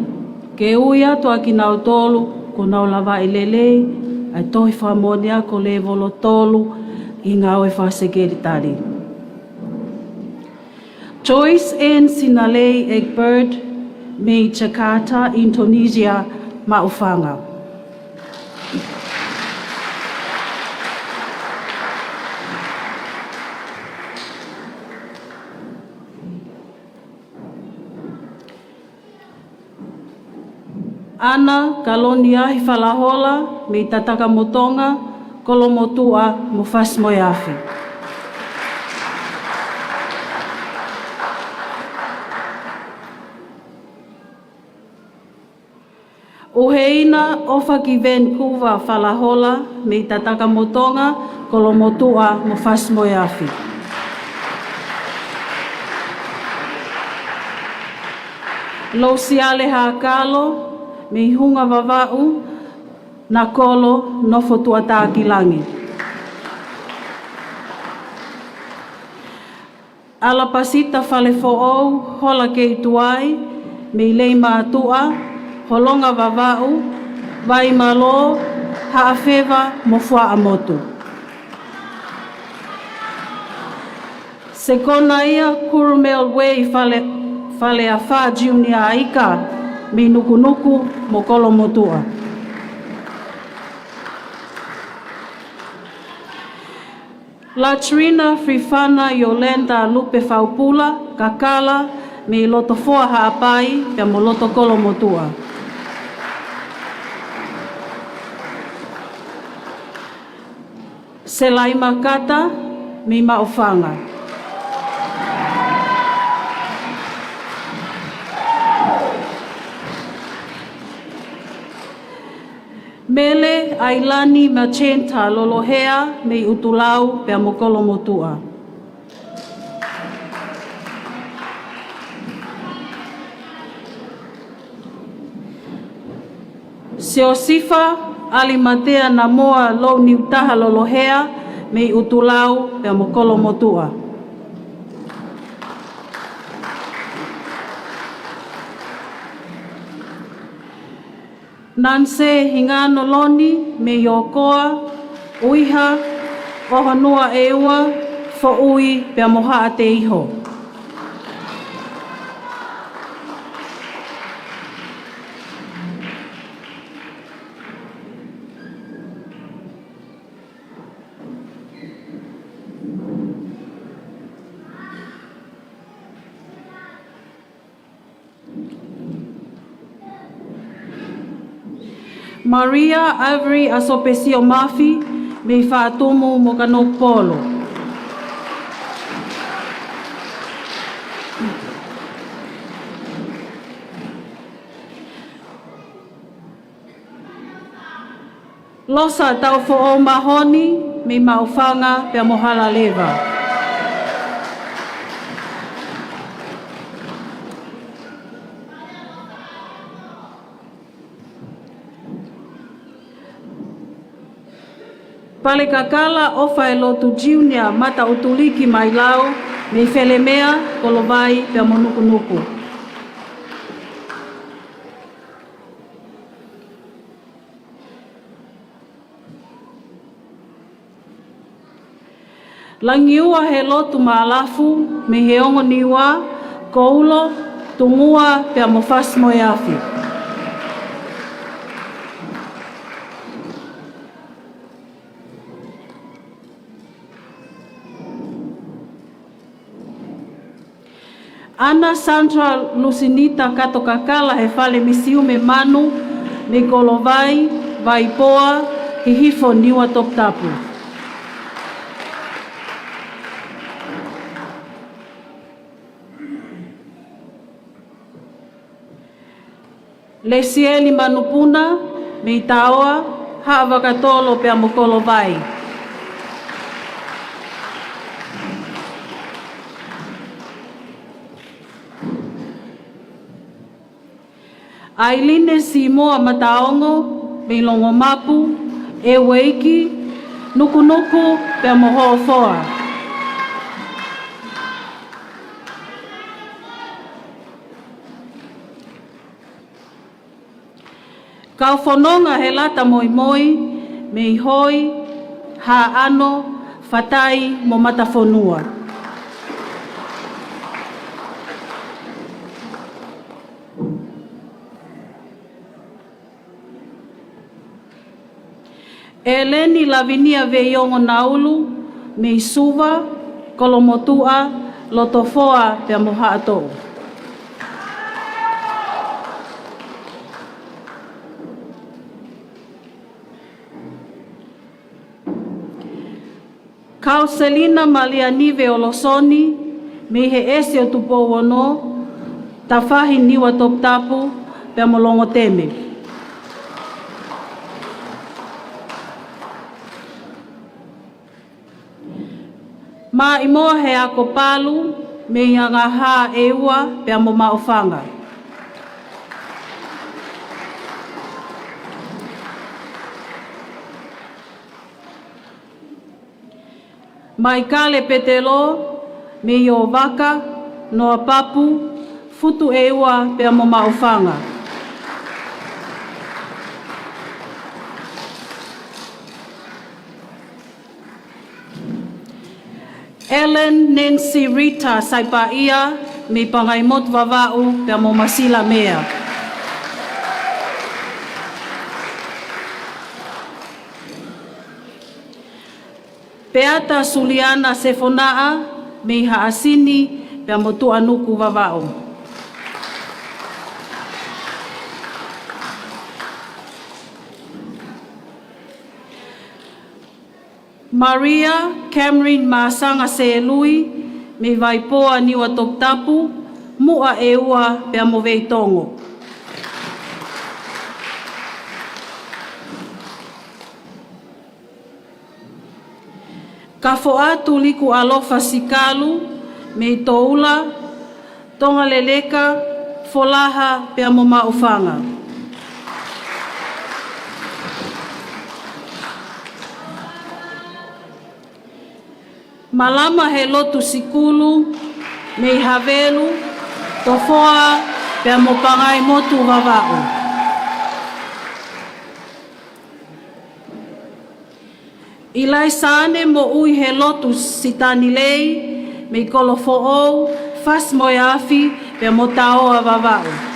ke ui atu aki nau tolu, ko nau lawa i lelei, ai tohi whamoni ako le bolotolu, i ngau e whasekeri tari. Joyce N. Sinalei Egbert, me Jakarta, Indonesia, Maufanga. Ana Kalonia hi whalahola, me Tataka Motonga, Kolomotua, Mufas Moyafi. Uheina ofa ki Vancouver whalahola, me Tataka Motonga, Kolomotua, Mufas Moyafi. Lo siale hakalo, me hunga wawau, na kolo nofo tuata ki langi. Ala pasita fale fo'ou, hola kei tuai, me leima atua, holonga wawau, vai malo, haafewa mofua amotu. Sekona ia Kurumel Way fale a wha junior aika, me nuku mo Kolomotua. Latrina Frifana Yolanda Lupe Faupula, Kakala, me loto foa haapai, pia mo loto Kolomotua. Selai Makata, me Maofanga. Mele Ailani Machenta Lolohea me utulau pe mo Kolomotua. Seosifa Alimatea Namoa Lo Niutaha Lolohea me utulau pe mo Kolomotua. Nanse hingano loni me yokoa, uiha, ohanua eua, fo ui pia moha a te iho. Maria Avery Asopesio Mafi, me whaatumu mo Kanok Polo. Losa tau fo o mahoni, me maufanga pia mohala leva. Pale kakala ofa e lotu junior mata utuliki mai lau, me felemea kolovai pia monukunuku. Langiua he lotu maalafu, me he ongo niwa, koulo, tungua pia mofas mo yafi. Ana Sandra Lucinita Katokakala he fale misiu me manu, me kolovai, vaipoa, he hifo niwa toptapu. Lesieli manupuna, me itaoa, haavakatolo pia mokolovai. Ailine Simoa Mataongo, me longo mapu, e weiki, nuku pia mohofoa. Kau whanonga he lata moi moi, me hoi, ha ano, fatai mo matafonua. Eleni Lavinia Veiongo Naulu, me suva, kolomotua, lotofoa pia moha atou. Kau Selina Malianive Olosoni, me he ese o tupo wano, tafahi niwa toptapu, pia molongo teme. Ma imoa he ako palu, me yanga ha eua, pia mo maofanga. Mai kale petelo, me yo waka, noa papu, futu eua pia mo maofanga. Ellen Nancy Rita Saipaia, me pangaimot vavau pia mo masila mea. Peata Suliana Sefonaa, me haasini pia motu anuku vavao. Maria Cameron Masanga Seelui, me vaipoa niwa toptapu, mua eua pia mo veitongo. Ka foatu liku alofa sikalu, me toula, tonga leleka, folaha pia mo maofanga. Malama he lotu sikulu, me havelu, tofoa pia mo pangai motu vavao. Ilai sane mo ui he lotu sitani lei, me kolofo ou, fas mo yafi, pe mo taoa vavao.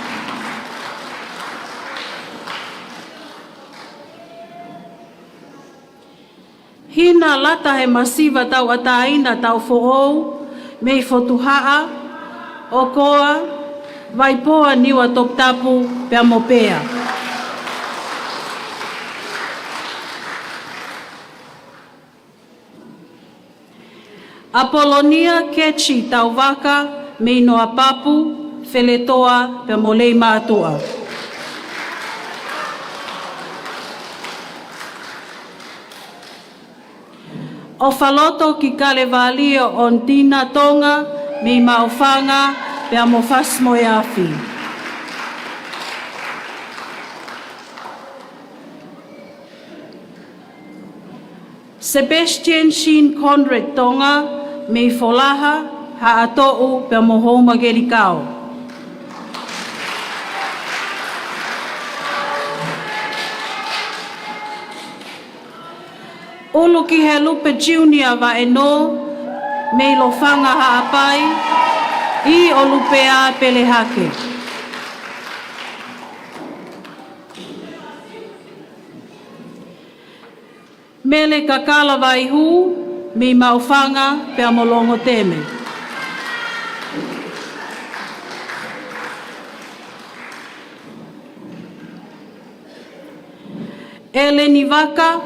Hina lata he masiva tau ataina tau fo ou, me fotuhaa, okoa, vaipoa niwa toptapu, pe mo pea. Apolonia Kechi Tauwaka, me noa papu, feletoa, pe molei mātua. O faloto ki kale valio on tina tonga, me maofanga, pe amo fas mo yafi. Sebastian Sheen Conrad tonga, me folaha, ha atou pe mo homa gerikao. Ulu ki he lupe junior va eno, mei lo whanga haapai i o lupea pelehake. Mele kakala vai hu, mi maufanga pe amolongo teme. Ele ni waka,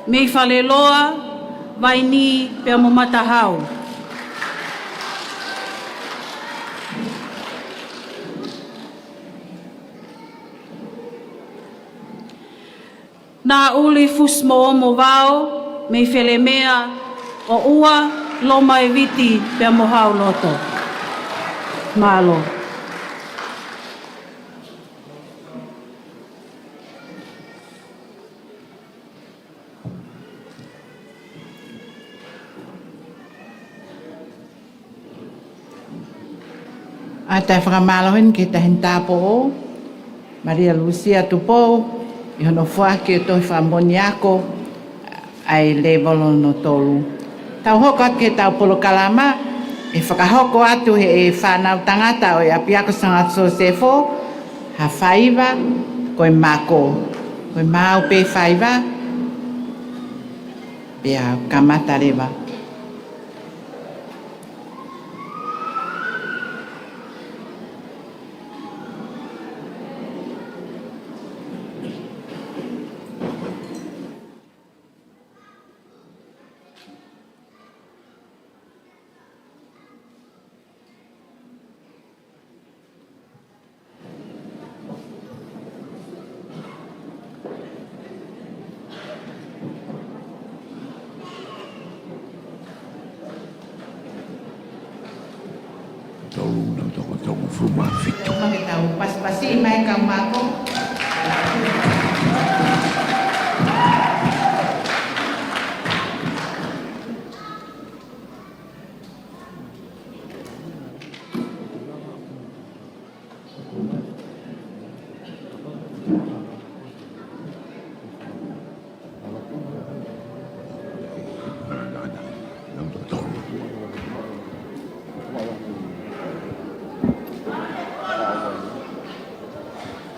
me whaleloa, vai ni pe amomatahau. Nā uli fus mo mo vao, me whele mea o ua lo mai viti pe amohau loto. Malo. A tai whakamalohin ki ta hintapo o, Maria Lucia Tupo, i hono whaaki o toi whamoni ako, ai levolo no tolu. Tau hoko ake tau polo kalama, e whakahoko atu he e whanau tangata o e apiako sanga so sefo, ha whaiva, koe mako. Koe mau pe whaiva, pia kamata rewa. Tolu na toko fuma fitu. Mga tau pas-pasi may kang mako.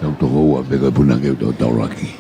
Tau toko ua peka puna keu tau tau laki.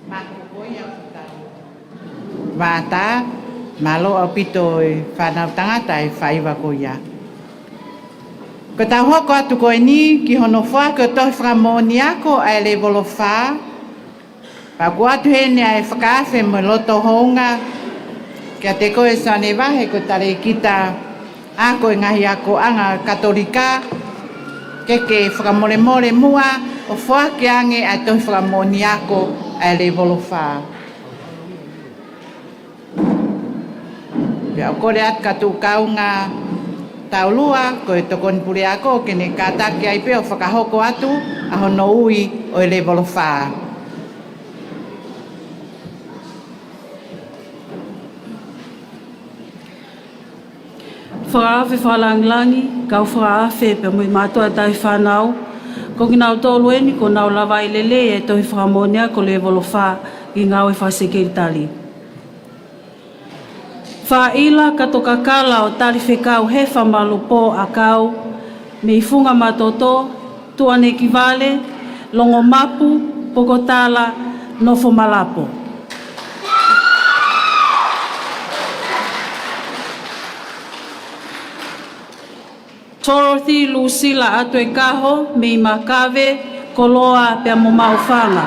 Makukoia kutau. Vata, malo au pito e whanau tangata e whaiwa koia. Ko tau hoko atu koe ni ki hono wha ko tohi whamoni ako ai le volo wha. Pa ku atu hene ai whakawhe mo loto hounga. Kia te koe sane wahe ko tare kita ako e ngahi ako anga katolika. Keke whakamore mua o wha ke ange ai tohi whamoni ako ai le volo wha. Pea o kore at katu kaunga taulua ko e tokoni puri ako kene kataki ai peo whakahoko atu a hono ui o le volo wha. Whaawe whalanglangi, kau whaawe pe mui mātua tai whanau. Ko ki nau tōlu eni ko nau lawa i lele e tohi whakamonia ko le volo wha i ngau e whasekiritari. Whaila kato kakala o tari whekau he whamalu pō a kau, me i funga matoto, tuane ki vale, longo mapu, pokotala, nofo malapo. Dorothy Lucila atu e kaho, me i makawe, koloa pia mo maufanga.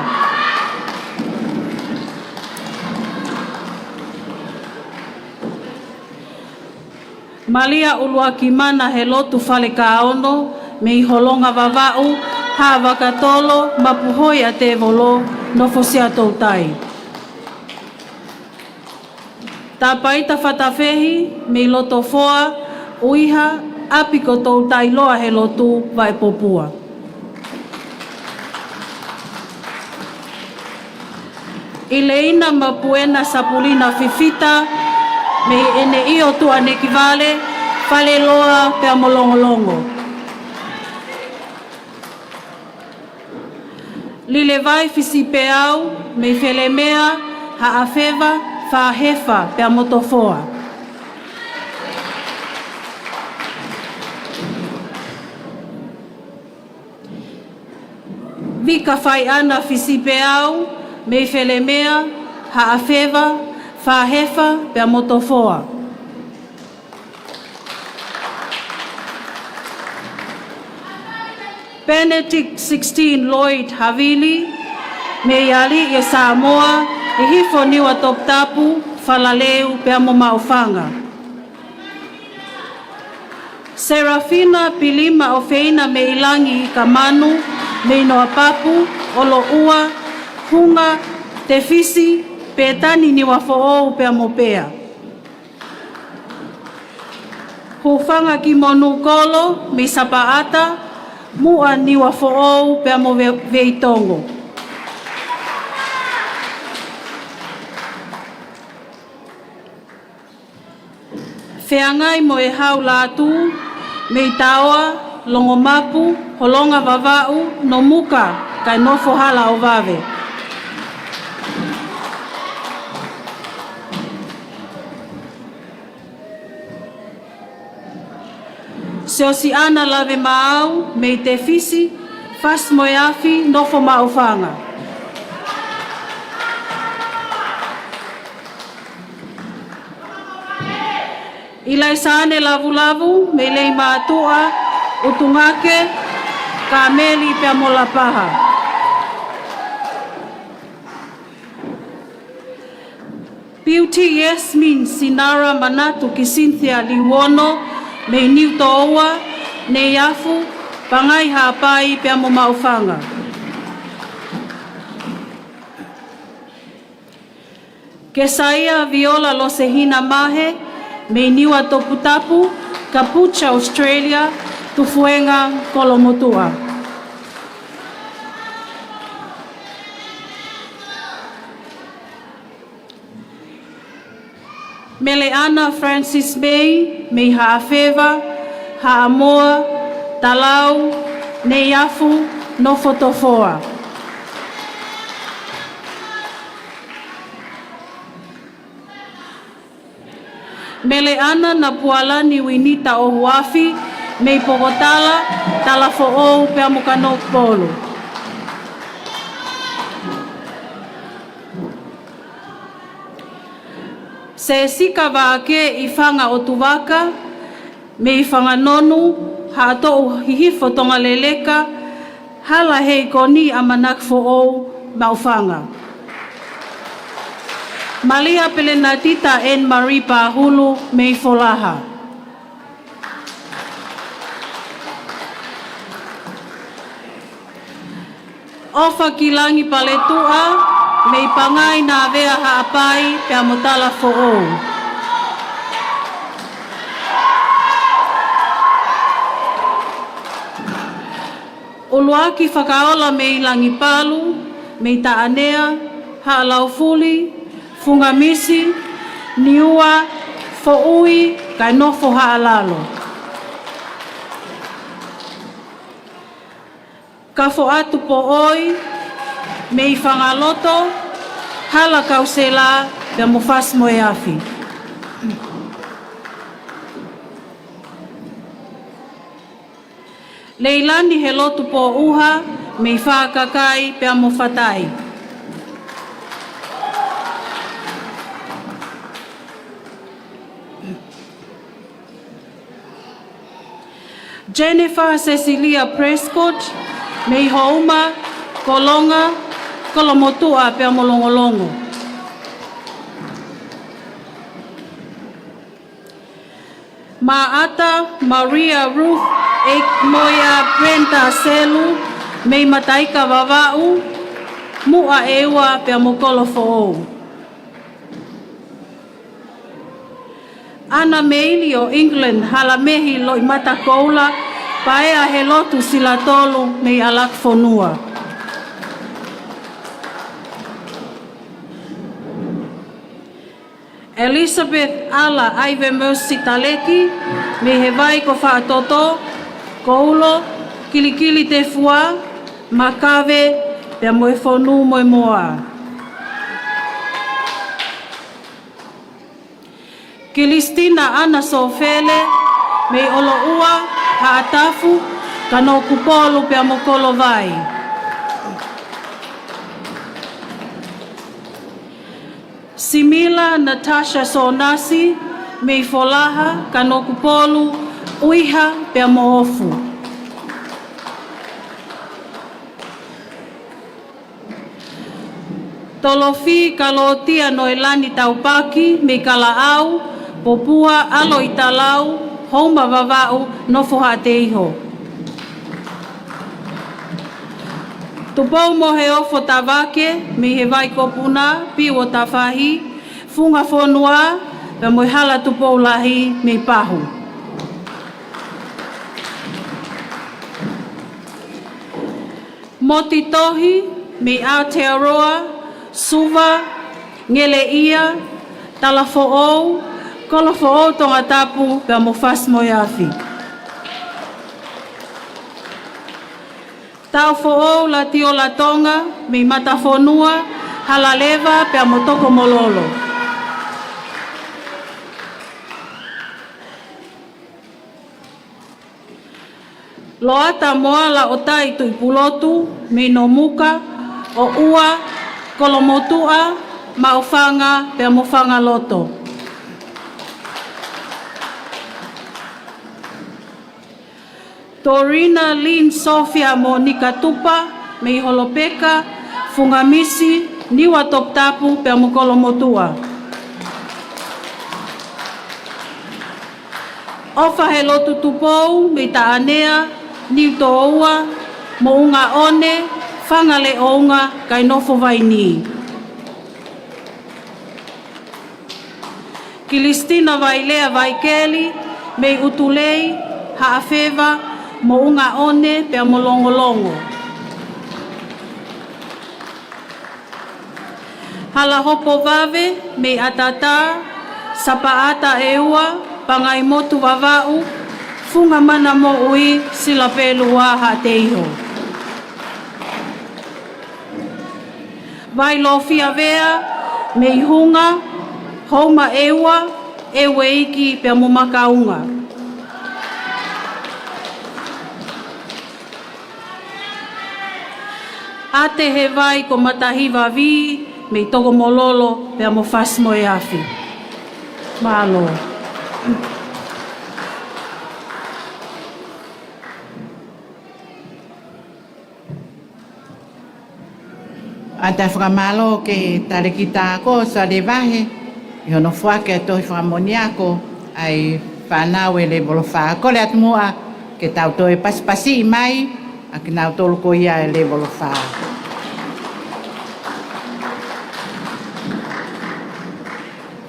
Malia ulua ki mana he lotu whale ka ono, me i holonga wawau, ha wakatolo, mapuhoi a te volo, no fosia tautai. Tā paita whatawhehi, me i loto foa, uiha, api ko tautai loa he lotu vai popua. I leina mapuena sapulina fifita, me ene io tu aneki vale, fale loa pea molongolongo. Lile vai fisi peau, me fele mea, ha afeva, fa hefa pea motofoa. Vika fai ana fisi peau, me fele mea, ha afeva, fa hefa pea motofoa. Benedict 16 Lloyd Havili, me yali e Samoa, e hifo niwa toptapu, falaleu pea mo maufanga. Serafina Pilima Ofeina me ilangi kamanu, me inoa papu, olo ua, hunga, te fisi, petani ni wafo'ou pea mopea. Hufanga ki monu kolo, me sapaata, mua ni wafo'ou pea mo veitongo. Whiangai mo e hau lātu, me i taoa, longo mapu, holonga vavau, no muka, kai nofo hala o vave. Se o si ana lave maau, me i te fisi, fas mo e afi, nofo maufanga. Ilai sane lavu-lavu, me lei mātua, utungake, ka meli pea mola paha. Beauty Yasmin Sinara Manatu ki Cynthia Liwono, me niu toa, ne yafu, pangai hapai pea mo maufanga. Kesaia Viola Losehina Mahe, me niwa toputapu, Kapucha Australia, tufuenga kolomotua. Meleana Francis May, me haafeva, haamoa, talau, ne yafu, no fotofoa. Meleana na pualani winita o huafi, me pokotala, talafo o pea mukano polo. Se sika wāke I whanga o tuwaka, me I whanga nonu, hātou hihifo tonga leleka, hala hei koni a manak fo ou maufanga. Malia pelena tita en Marie Pahulu me I folaha. Ofa kilangi paletua, me I pangai na vea haapai pe amotala fo ou. Uluaki whakaola me I langi palu, me I taanea, haalaufuli, fungamisi, niua, fo'ui, kai nofo haalalo. Ka fo atu po oi, me I whangaloto, hala kausela, pe mufas mo e afi. Leilani he lotu po uha, me I whakakai pe amofatai. Jennifer Cecilia Prescott, me I houma, kolonga, kolomotua pe amolongolongo. Maata Maria Ruth Moya Brenda Selu, me I mataika wawau, mua ewa pe amokolo fo'ou. Ana Meili o England halamehi lo I mata koula, paea he lotu sila tolu me I alak fonua. Elizabeth Ala Aive Mercy Taleki, me he vai ko whaatoto, koulo, kilikili te fua, makave, pe moe fonu moe moa. Kilistina Ana Sofele, me olo ua, haatafu, kano kupolu pe amokolo vai. Simila Natasha Sonasi, me folaha, kano kupolu, uiha pe amoofu. Tolofi kalotia noelani taupaki, me kalaau, popua alo italau, homa vavau, nofo hateiho. Tupou mo he ofo tawake, me he vai kopuna, pi o tawahi, funga fonua, pe mo hala tupou lahi, me pahu. Moti tohi, me Aotearoa, Suva, ngele ia, tala fo'ou, kolo fo'ou tonga tapu pe mo fas mo yafi. Tau fo'ou la tio la tonga, me mata fonua, halaleva pe mo toko mololo. Loata moala o tai tui pulotu, me no muka, o ua, kolomotua, maufanga pe mo fanga loto. Torina Lynn Sofia Monica Tupa, me holopeka, fungamisi, niwa top tapu pe mo kolomotua. Ofa he lotu tupou, me taanea, ni toua, mo unga one, fangale onga, kai nofo vaini. Kilistina Vailea Vaikeli, me utulei, haafeva, mo unga one, pe molongolongo. Hala hopo vave, me atata, sapaata eua, pangai motu vavau, funga mana mo ui sila pelua hateiho. Vai lofia vea, me hunga, homa ewa, ewe iki pe mo makaunga. Ate he vai ko matahiva vi, me togo mololo pe mo fas mo e afi. Malo. Ata whakamalo ke tarekita ako sa levahe. I hono whake tohi whakamoni ako ai whanau e lebolo wha. Kole atu mua ke tau toi pasipasi i mai a ki nau tolu ko ia e lebolo wha.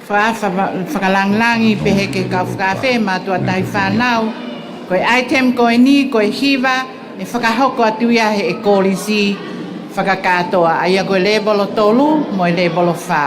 Whakalanglangi pehe ke kau whakawhe mātua tahi whanau. Koe item, koe ni, koe hiva, e whakahoko atu ia he e kōrisi whakakatoa. Aia koe lebolo tolu, mo e lebolo wha.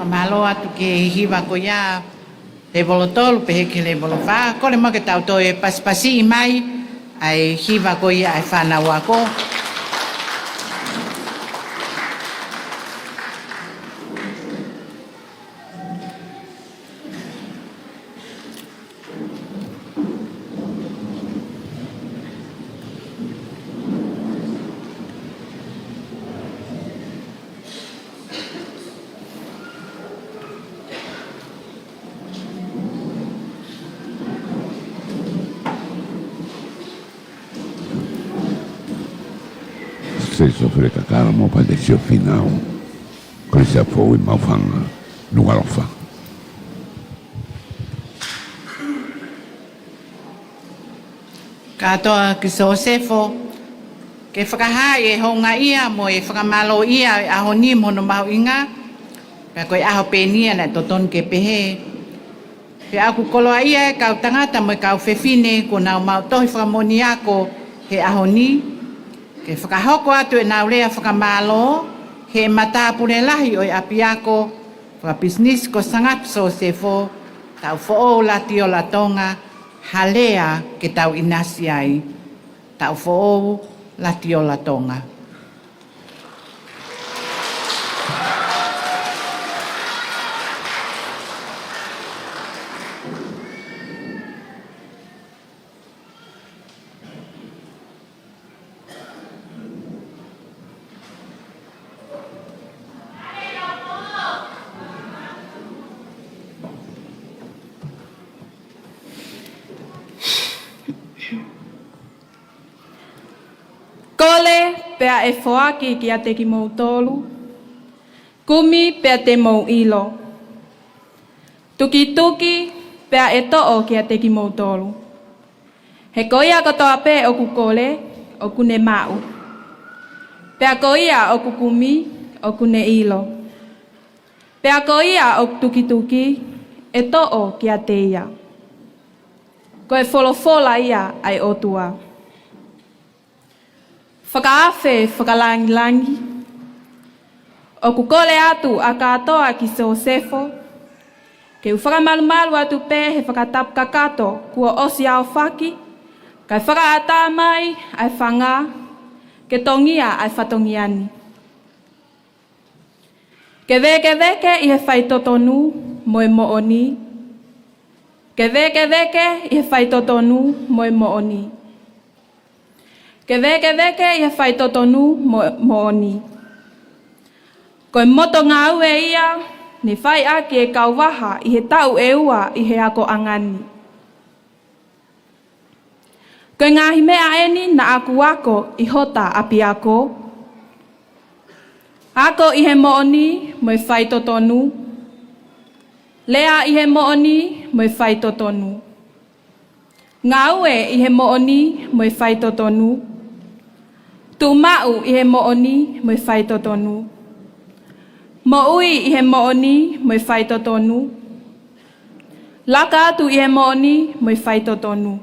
whakamalo atu ke hiwa ko ia le volotolu pe ke le volova ko le mo ke tau to e paspasi mai ai hiwa ko ia ai whana wako. Se sofre kakara mo pa de sio final. Krisa foi mafanga no alofa. Katoa ki Sosefo ke whakahai e honga ia mo e whakamalo ia e aho ni mono mau inga pe koe aho penia na toton ke pehe pe aku koloa ia e kau tangata mo e kau whewhine ko nau mau tohi whakamoni ako he aho ni ke whakahoko atu e nau lea whakamalo he matapune lahi o e api ako whakabisnis ko sangat Sosefo tau fo'o lati o latonga halea ke tau inasi ai tau fo'o lati o latonga. Kole pea e whoaki ki a te ki mou tolu. Kumi pea te mou ilo. Tuki tuki pea e to'o ki a te ki mou tolu. He koia kotoa pe o ku kole o ku ne mau. Pea koia o ku kumi o ku ne ilo. Pea koia o tuki tuki e to'o ki a te ia. Ko e wholofola ia ai otua. Whakaafe, whakalangi-langi. O ku kole atu a katoa ki Sosefo. Ke u whakamalu-malu atu pe he whakatapu kakato kua osi au whaki. Kai whakaata mai ai whanga. Ke tongia ai whatongiani. Ke veke i he whaitotonu mo e mooni. Ke veke i he whaitotonu mo e mooni. Ke veke i he whaitotonu mooni. Koe moto ngā ue ia, ni whai aki e kauwaha i he tau e ua i he ako angani. Koe ngāhi mea eni na aku ako i hota api ako. Ako i he mooni mo e whaitotonu. Lea i he mooni mo e whaitotonu. Ngā ue i he mooni mo e whaitotonu. Tu mau i he mooni mo e whaitotonu. Mo ui i he mooni mo e whaitotonu. Laka atu i he mooni mo e whaitotonu.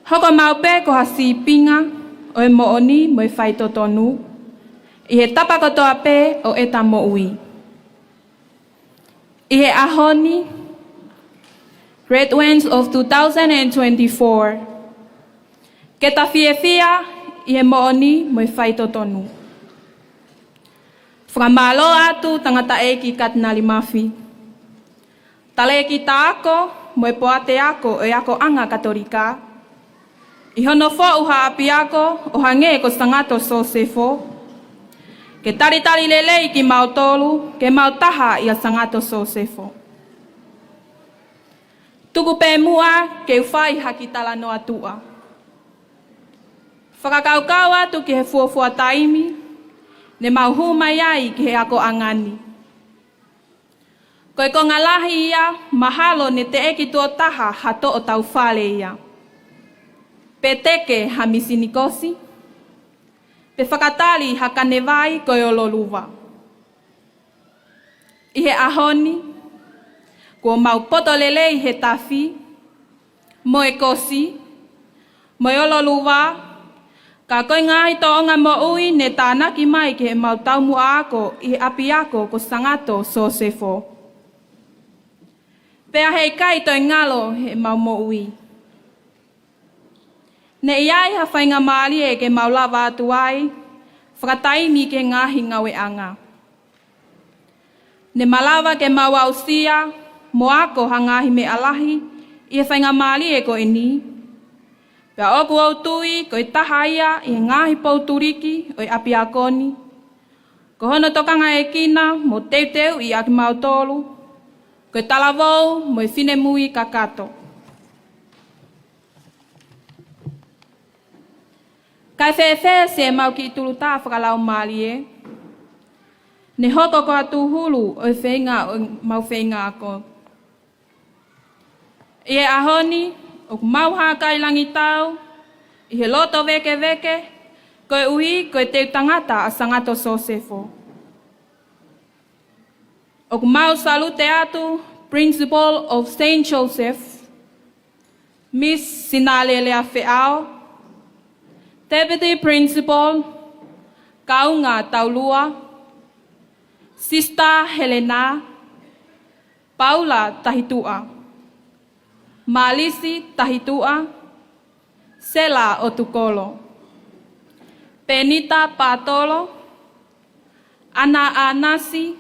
Hoko maupe ko ha sipinga o e mooni mo e whaitotonu. I he tapakotoa pe o e ta mo ui. I he ahoni, Red Winds of 2024. Ke ta fia i he mooni mo e whaitotonu. Whakamalo atu tangata e ki Katinali Mafi. Tale ki ta ako mo e poate ako e ako anga katorika. I hono fo uha api ako o hange ko sangato Sosefo. Ke tari lelei ki mautolu ke mautaha i a sangato Sosefo. Tuku pe mua ke uwhai haki tala no atua. Whakakaukau atu ki he fuafua taimi, ne mauhu mai ai ki he ako angani. Koe ko ngalahi ia, mahalo ne te eki tuo taha hato o tau whale ia. Pe teke ha misinikosi, pe whakatali ha kanewai koe o loluwa. I he ahoni, ko mau poto lelei he tafi, mo e kosi, mo e o loluwa, Ka koe ngahi toonga mo ui ne tānaki mai ke he mau taumu ako i he api ako ko sangato Sosefo. Pea hei kai toi ngalo he mau mo ui. Ne iai ha whainga maali e ke mau lava atu ai, whakataimi ke ngahi ngawe anga. Ne malawa ke mau ausia, mo ako ha ngahi me alahi, i he whainga maali e ko ini. Pea oku au tui, ko i taha ia, i he ngahi pouturiki, o i api akoni. Ko hono tokanga e kina, mo teuteu i aki mau tolu, ko i talavou, mo i whine mui kakato. Kai whewhe se mau ki tulu tā whakalau maali e. Ne hoko ko atu hulu o i whenga o mau whenga ako. I he ahoni, o ku mau hākai langi tau, i he loto veke veke, koe uhi koe te tangata a sangato Sosefo. O ku mau salute atu, Principal of St. Joseph, Miss Sinalelea Feao, Deputy Principal, Kaunga Taulua, Sister Helena, Paula Tahitua, Malisi Tahitua, Sela Otukolo, Penita Patolo, Ana Anasi,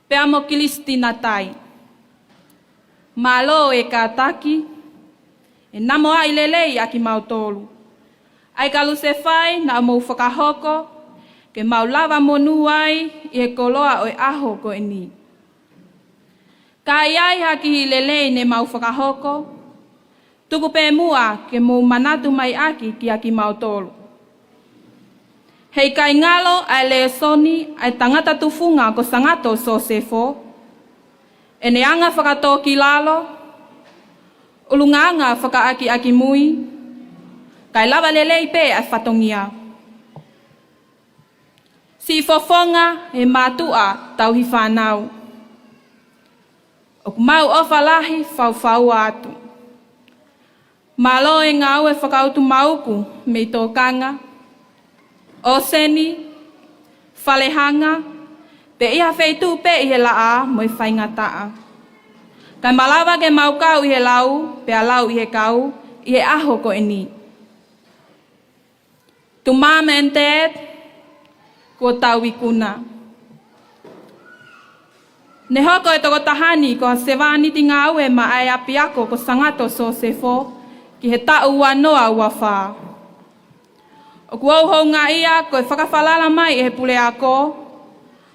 Peamo Kilistinatai, Malo e Kataki, e Namoa Ilelei aki mautolu. Ai kalu se whai na mou whakahoko, ke mau lava monu ai i he koloa o e aho ko e ni. Ka iai haki hi lelei ne mau whakahoko, tuku pē mua ke mou manatu mai aki ki aki mau tolu. Hei kai ngalo ai leo soni ai tangata tufunga ko sangato Sosefo, e ne anga whakatoki lalo, ulunganga whakaaki aki mui, kai lava lelei pe a whatongia. Si fofonga e mātua tau hi whanau. O mau ofa lahi whau atu. Malo e ngau e whakautu mauku me tōkanga. Oseni, whalehanga, pe iha wheitu pe i he laa mo i whaingataa. Kai malawa ke mau kau i he lau, pe a lau i he kau, i he aho ko e ni. To mom and dad, ko tau ikuna. Ne hoko e toko tahani ko sewani ti ngā ue ma ai api ako ko sangato Sosefo ki he tau wanoa ua whā. O kuau hou ngā ia ko e whakawhalala mai e he pule ako,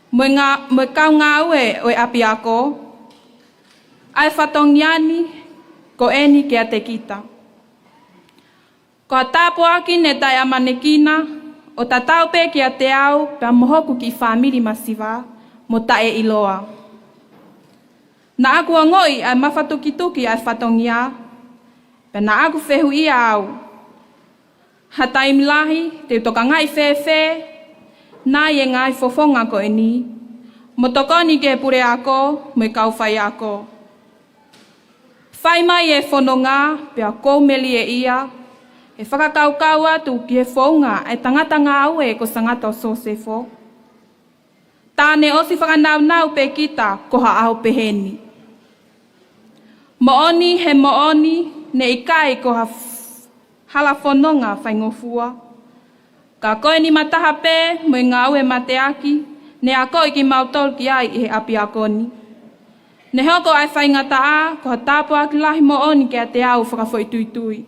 mo kau ngā ue o e api ako, ai whatongiani ko eni ke a te kita. Ko tāpo aki ne tai amanekina, o tatau pe ki a te au pe mohoku ki whamiri masiwa, mo tae iloa. Na aku angoi ai mawhatukituki ai whatongia, pe na aku whehu ia au. Ha taimilahi, te toka ngai whewhe, nā e ngai fofonga ko e ni, mo tokoni ke pure ako, mo i kauwhai ako. Whai mai e whanonga, pe a koumeli e ia, e whakakaukau atu ki he whaunga e tangata ngā ue ko sangato Sosefo. Tāne osi whakanau pe kita ko ha aho peheni. Mooni he mooni ne ikai ko ha hala whanonga whaingofua. Ka koe ni mataha pe mo i ngā ue mateaki ne a koe ki mautol ki ai i he api akoni. Ne hoko ai whaingata a ko ha tāpo aki lahi mooni ki a te au whakawhoituitui.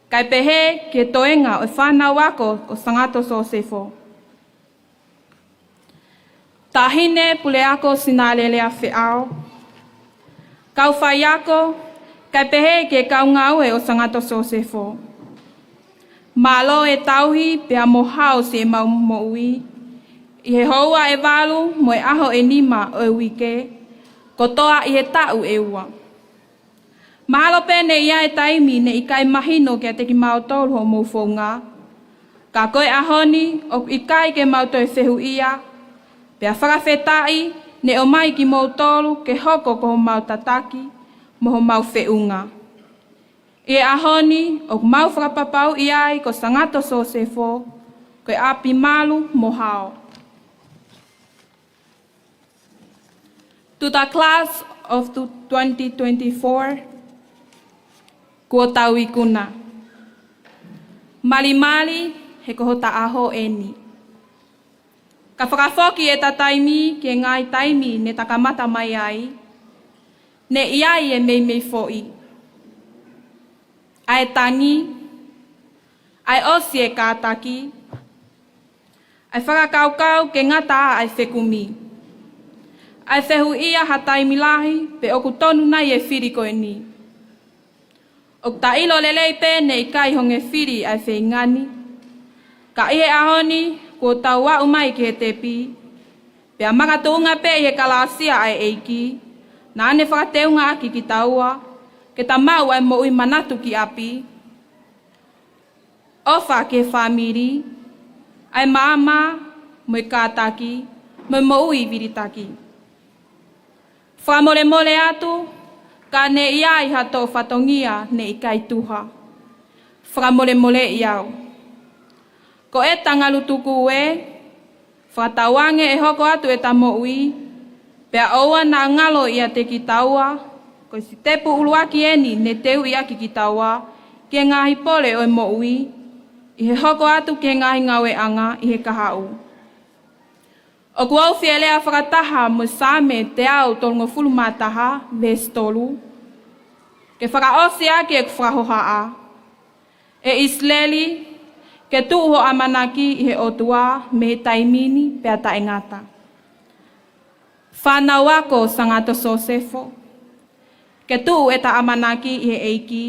Kai pehe ke toenga o whanau ako o sangato Sosefo. Tahine pule ako sinalelea whiao. Kau whai ako, kai pehe ke kau ngaue o sangato Sosefo. Malo e tauhi pe a mohau se mau moui. I he houa e walu mo e aho e nima o e wike, ko toa i he tau e ua. Mahalo pene ia e taimi ne i kai mahino ke te ki mautolu ho mou whaunga. Ka koe ahoni o i kai ke mauto e whehu ia. Pea whakawhetai ne o mai ki mautolu ke hoko ko ho mau tataki mo ho mau wheunga. E ahoni o mau whakapapau i ai ko sangato Sosefo, ko api malu mohao. To the class of 2024, ko tau ikuna. Mali he ko ta aho eni. Ka whakafoki e ta taimi ke ngai taimi ne takamata mai ai, ne iai e mei fo'i. Ai tangi, ai osi e kātaki, ai whakakaukau ke ngata ai whekumi. Ai whehu ia hatai milahi pe oku tonu nai e whiri koe ni. Ok ta ilo lelei pe ne i kai honge whiri ai whengani. Ka ihe ahoni ko tau wa umai ki he tepi. Pea makatounga pe i he kalasia ai eiki. Na ane whakateunga aki ki taua. Ke ta mau ai mo ui manatu ki api. Ofa ke whamiri. Ai maama mo i kātaki. Mo ui viritaki. Whamole mole atu. Ka ne ia i hato whatongia ne i kai tuha. Whamole mole i au. Ko e tangalu tuku e. Whatawange e hoko atu e tamo ui. Pea oua na ngalo ia te ki taua. Ko si tepu uluaki eni ne teu ia ki taua. Ke ngahi pole o e mo ui. I he hoko atu ke ngahi ngawe anga i he kahau. O kuau whielea whakataha mo same te au tolungo fulu mataha vestolu. Ke whakaosi ake e whakahoha a. E Isleli ke tuho amanaki i he otua me he taimini pea taengata. Whanau ako sangato Sosefo. Ke tuu e ta amanaki i he eiki,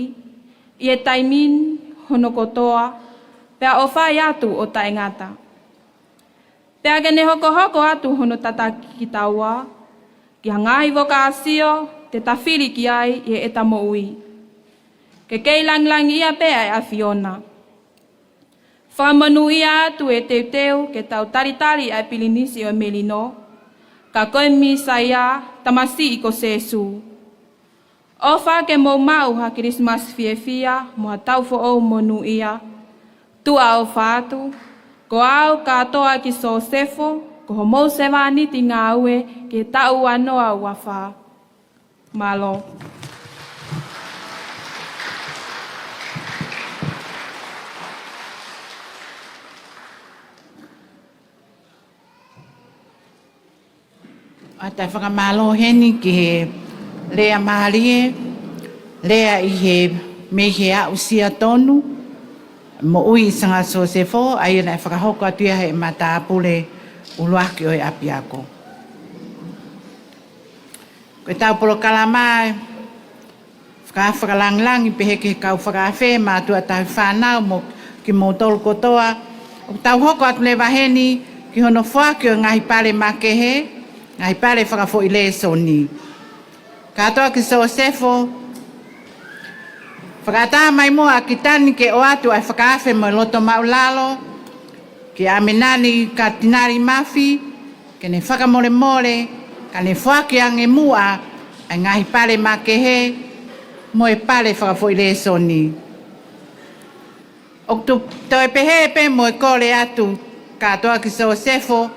i he taimin hono kotoa, pea o whai atu o taengata. Pea ke ne hoko atu hono tataki ki taua, ki hangahi woka asio, te tawhiri ki ai i he etamo ui. Ke keilang ia pea e a Fiona. Whamanu ia atu e teuteu ke tau taritari ai pilinisi o Melino, ka koe misa ia tamasi i ko Sesu. Ofa ke mo mau ha Christmas fiefia mo tau fo o monu ia. Tu au fatu, ko au katoa ki Sosefo, ko mo sevani ti ngawe ke tau anoa wafa. Malo. Ata whakamalo heni ki he Lea Marie, lea i he mehe a usia tonu, mo ui sanga Sosefo, ai na whakahoko atuia he mata apule uluaki o e api ako. Koe tau polo kalamai, whakalang i pehe ke kau whakawhe, ma atua tau whanau mo ki mo tolu kotoa. O tau hoko atu le waheni ki hono whaki o ngahi pare makehe, ngahi pare whakafo i le soni. Katoa ki Sosefo, whakata mai mua ki tani ke o atu ai whakawhe mo loto maulalo, ki amenani ka tinari mafi, ke ne whakamore more, ka ne whaki ange mua, ai ngahi pare makehe, mo e pare whakafo i le soni. O tu e pehe pe mo e kore atu, katoa ki Sosefo,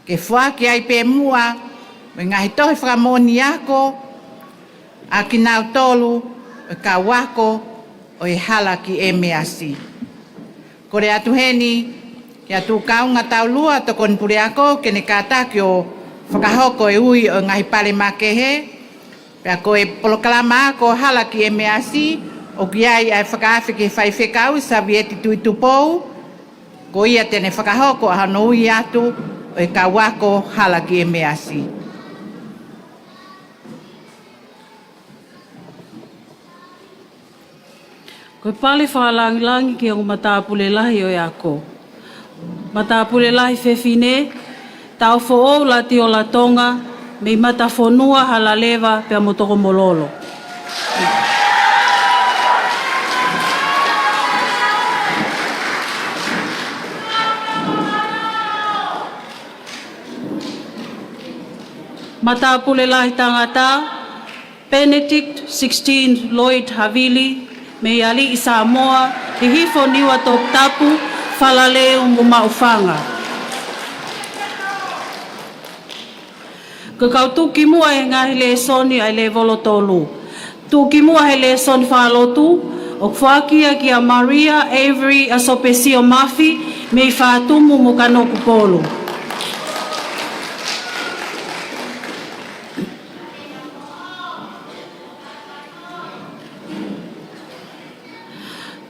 ke whaki ai pe mua, me ngahi tohi whakamoni ako, a ki nau tolu, o ka wako, o e hala ki e measi. Kore atu heni, ki atu kaunga tau lua to kon pure ako, ke ne kātaki o whakahoko e ui o ngahi pare makehe, pea ko e polokalama ako hala ki e measi, o ki ai ai whakaafi ki whai whekau, sabi eti tui tupou, ko ia tene whakahoko a hano ui atu, o e ka wako hala ki e measi. Koe pale whaalangi ki o matapule lahi o e ako. Matapule lahi whewhine, tau who'ou lati o la tonga, mei mata whonua halalewa pia motoko mololo. Matapule lahi tangata, Benedict 16 Lloyd Havili, me ali i Samoa, he hifo niwa top tapu, falaleo mo maufanga. Kakau tuki mua e ngahi le soni ai le volotolu. Tuki mua he le soni whalotu, o whakia ki a Maria Avery Asopesio Mafi, me i whātumu mo kanoku polo.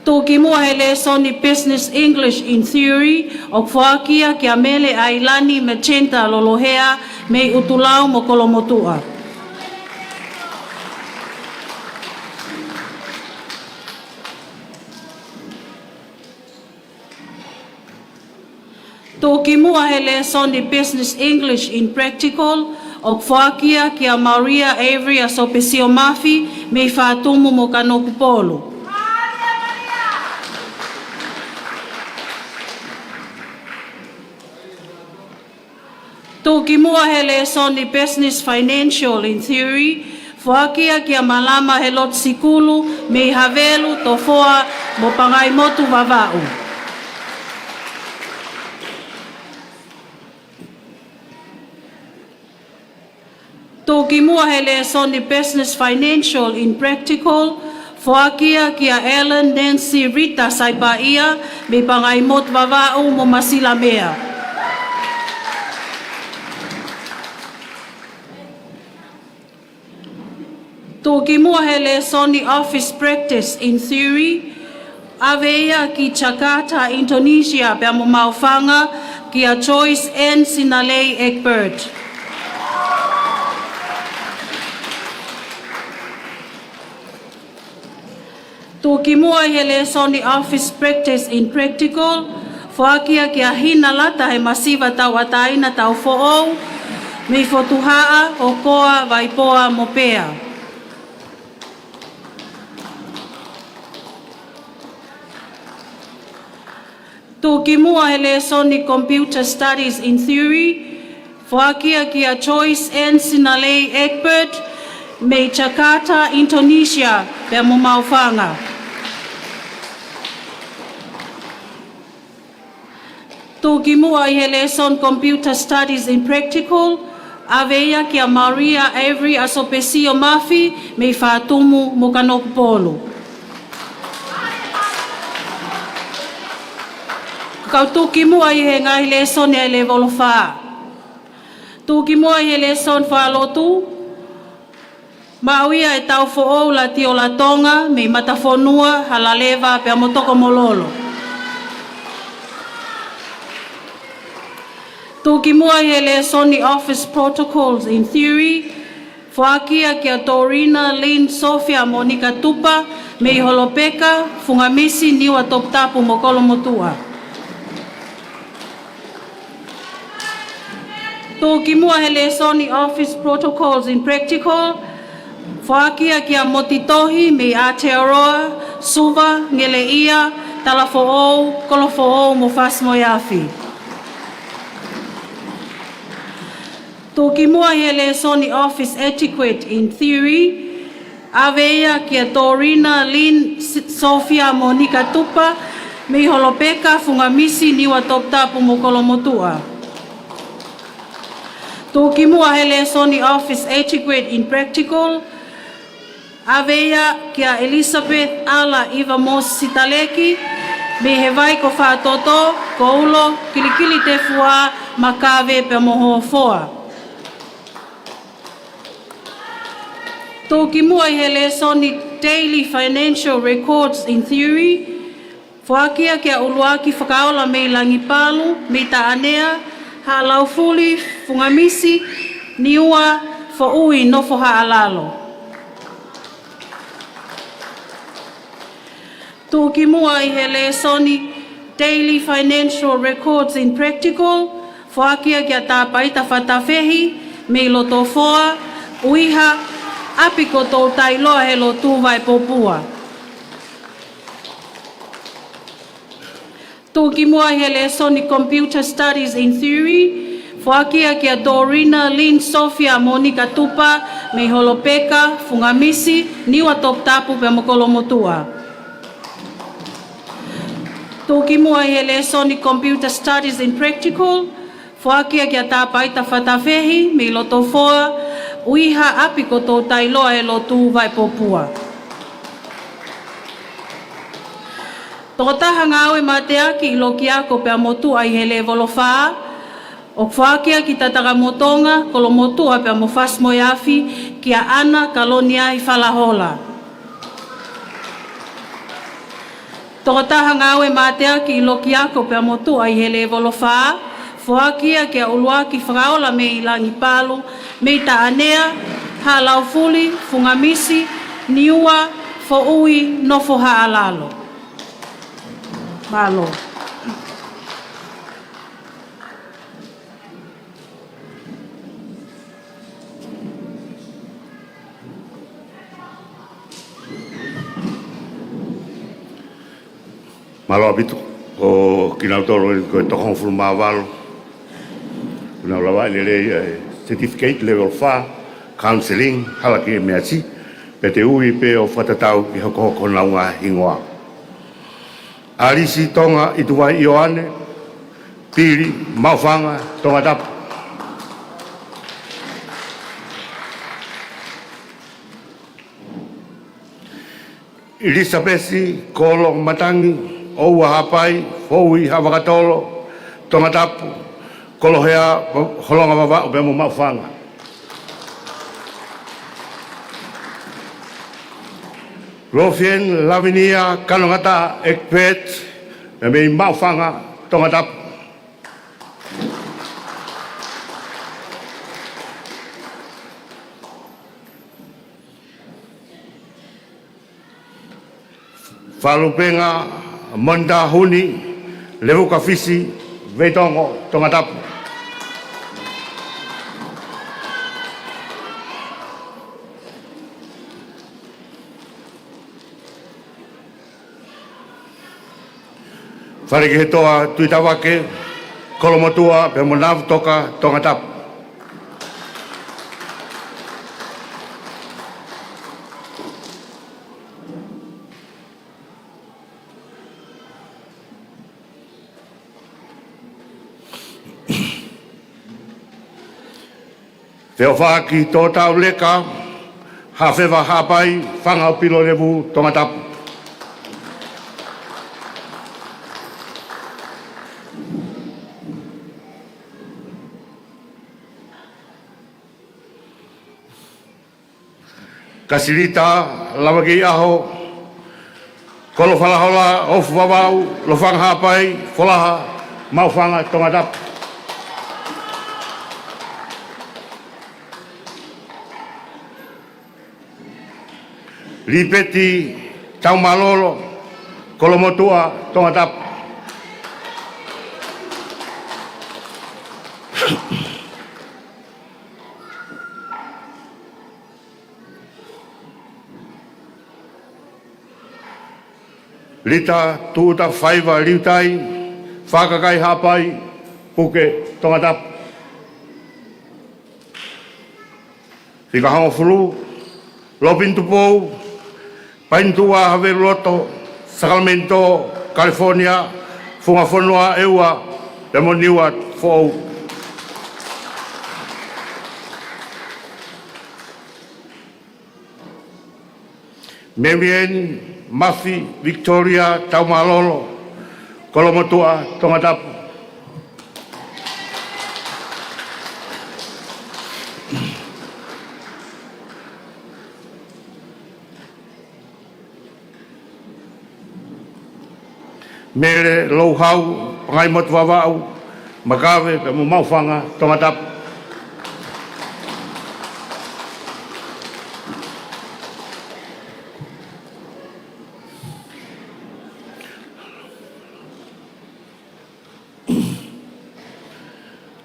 Tōki mua he le soni Business English in Theory, o whakia ki a mele Ailani Machenta Lolohea, me i utulau mo kolomotua. Tōki mua he le soni Business English in Practical, o whakia ki a Maria Avery Asopesio Mafi, me i whātumu mo kanoku polo. Tōki mua he le soni Business Financial in Theory, whakia ki a malama he lot sikulu, me i havelu to foa mo pangai motu vavau. Tōki mua he le soni Business Financial in Practical, whakia ki a Ellen Nancy Rita Saipaia, me pangai motu vavau mo masila mea. Tōki mua he le soni Office Practice in Theory, aveia ki Jakarta, Indonesia, pia mo maufanga ki a Joyce N. Sinalei Egbert. Tōki mua he le soni Office Practice in Practical, whakia ki a hina lata he masiva tau ataina tau fo'ou, me fotuhaa o koa vaipoa mo pea. Tōki mua he le soni Computer Studies in Theory, whakia ki a Joyce N. Sinalei Egbert, me Jakarta, Indonesia, pia mo maufanga. Tōki mua he le son Computer Studies in Practical, aveia ki a Maria Avery Asopesio Mafi, me whātumu mo kanoku polo. Kau tūki mua i he ngahi le soni ai le volowha. Tūki mua i he le son whalotu. Mauia e tau fo'ou la tio la tonga me matafonua hala lewa pia motoko mololo. Tūki mua i he le soni Office Protocols in Theory. Whakia ki a Dorina Lynn Sofia Monika Tupa me i holopeka fungamisi niwa top tapu mo kolomotua. Tōki mua he le soni Office Protocols in Practical, whakia ki a Motitohi me Aotearoa, Suva, Ngele Ia, Talafo'ou, Kolofo'ou mo Fasmoiafi. Tōki mua he le soni Office Etiquette in Theory, aveia ki a Dorina Lynn Sofia Monika Tupa, me holopeka fungamisi niwa top tapu mo kolomotua. Tōki mua he le soni Office Etiquette in Practical, aveia ki a Elizabeth Ala Iva Mos Sitaleki, me he vai ko whātoto, ko ulo, kilikili te fua, makave pe moho foa. Tōki mua he le soni Daily Financial Records in Theory, whakia ki a uluaki whakaola me langipalu, me ta anea, ha laufuli, fungamisi, niua, fo'ui nofo ha'alalo. Tōki mua i he le soni Daily Financial Records in Practical, whakia ki a tāpaita whatawhehi, me loto foa, uiha, apiko tō tailoa he lo tūwai popua. Tōki mua he le soni Computer Studies in Theory, Fuakia kia Dorina, Lynn, Sofia, Monica Tupa, me Holopeka, Fungamisi, niwa top tapu pe mokolomotua. Toki mua hele Sonic Computer Studies in Practical, fuakia kia tapaita fatafehi, me lotofoa, uiha api koto tailoa e lotu vai popua. Tokotaha ngawe mateaki iloki ako pe amotu ai hele volofaa, o fuakia ki tataka motonga kolomotua pe amofas moyafi kia ana kalonia i falahola. Tokotaha ngawe mateaki iloki ako pe amotu ai hele volofaa, fuakia kia ulua ki whakaola me ilangi palu, me ta anea, ha laufuli, fungamisi, niua, fo ui, nofo ha alalo. Malo. Malo abitu o kinautoro ko tohon fulma valo na lawa le certificate level 5 counseling halaki meachi pete ui pe o fatatau i hoko na wa ingoa alisi tonga ituwa Ioane pili maufanga tonga tap Elisabeth Kolo Matangi o hapai foi havakatolo tonga tapu kolohea holonga baba o mo maufanga Rofien Lavinia Kanongata Ekpet na may maufanga tonga tapu Falupenga Monda Huni Levu Kafisi Vetongo Tongatapu Farigetoa Tuitawake Kolomotua Pemonav Toka Tongatapu Feofaki tō tau leka, hawhewa hapai, whangau pilo levu tonga tapu. Kasilita, lawagi aho, kolo whalahola, ofu wawau, lo whang hapai, wholaha, mau whanga tonga tapu. Lipeti tau malolo kolomotua tonga tapu Lita tuuta whaiva liutai whakakai hapai puke tonga tapu Whikahongo fulu Lopintupou Paintua Haveloto, Sacramento, California, Fungafonua, Eua, Demoniua, Fou. Memien, Mafi, Victoria, Taumalolo, Kolomotua, Tongatapu. Mere lau hau, pangai motu wawau, makawe pe mo maufanga tonga tapu.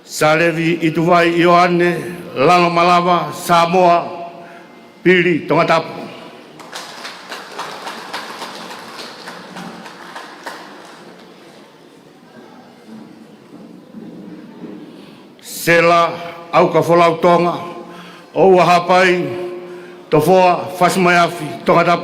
Salevi ituwai Ioane, Lano Malava, Samoa, Pili tonga tapu. Sela au ka whalautonga, o hapai, to foa whasmaiafi, tongatap.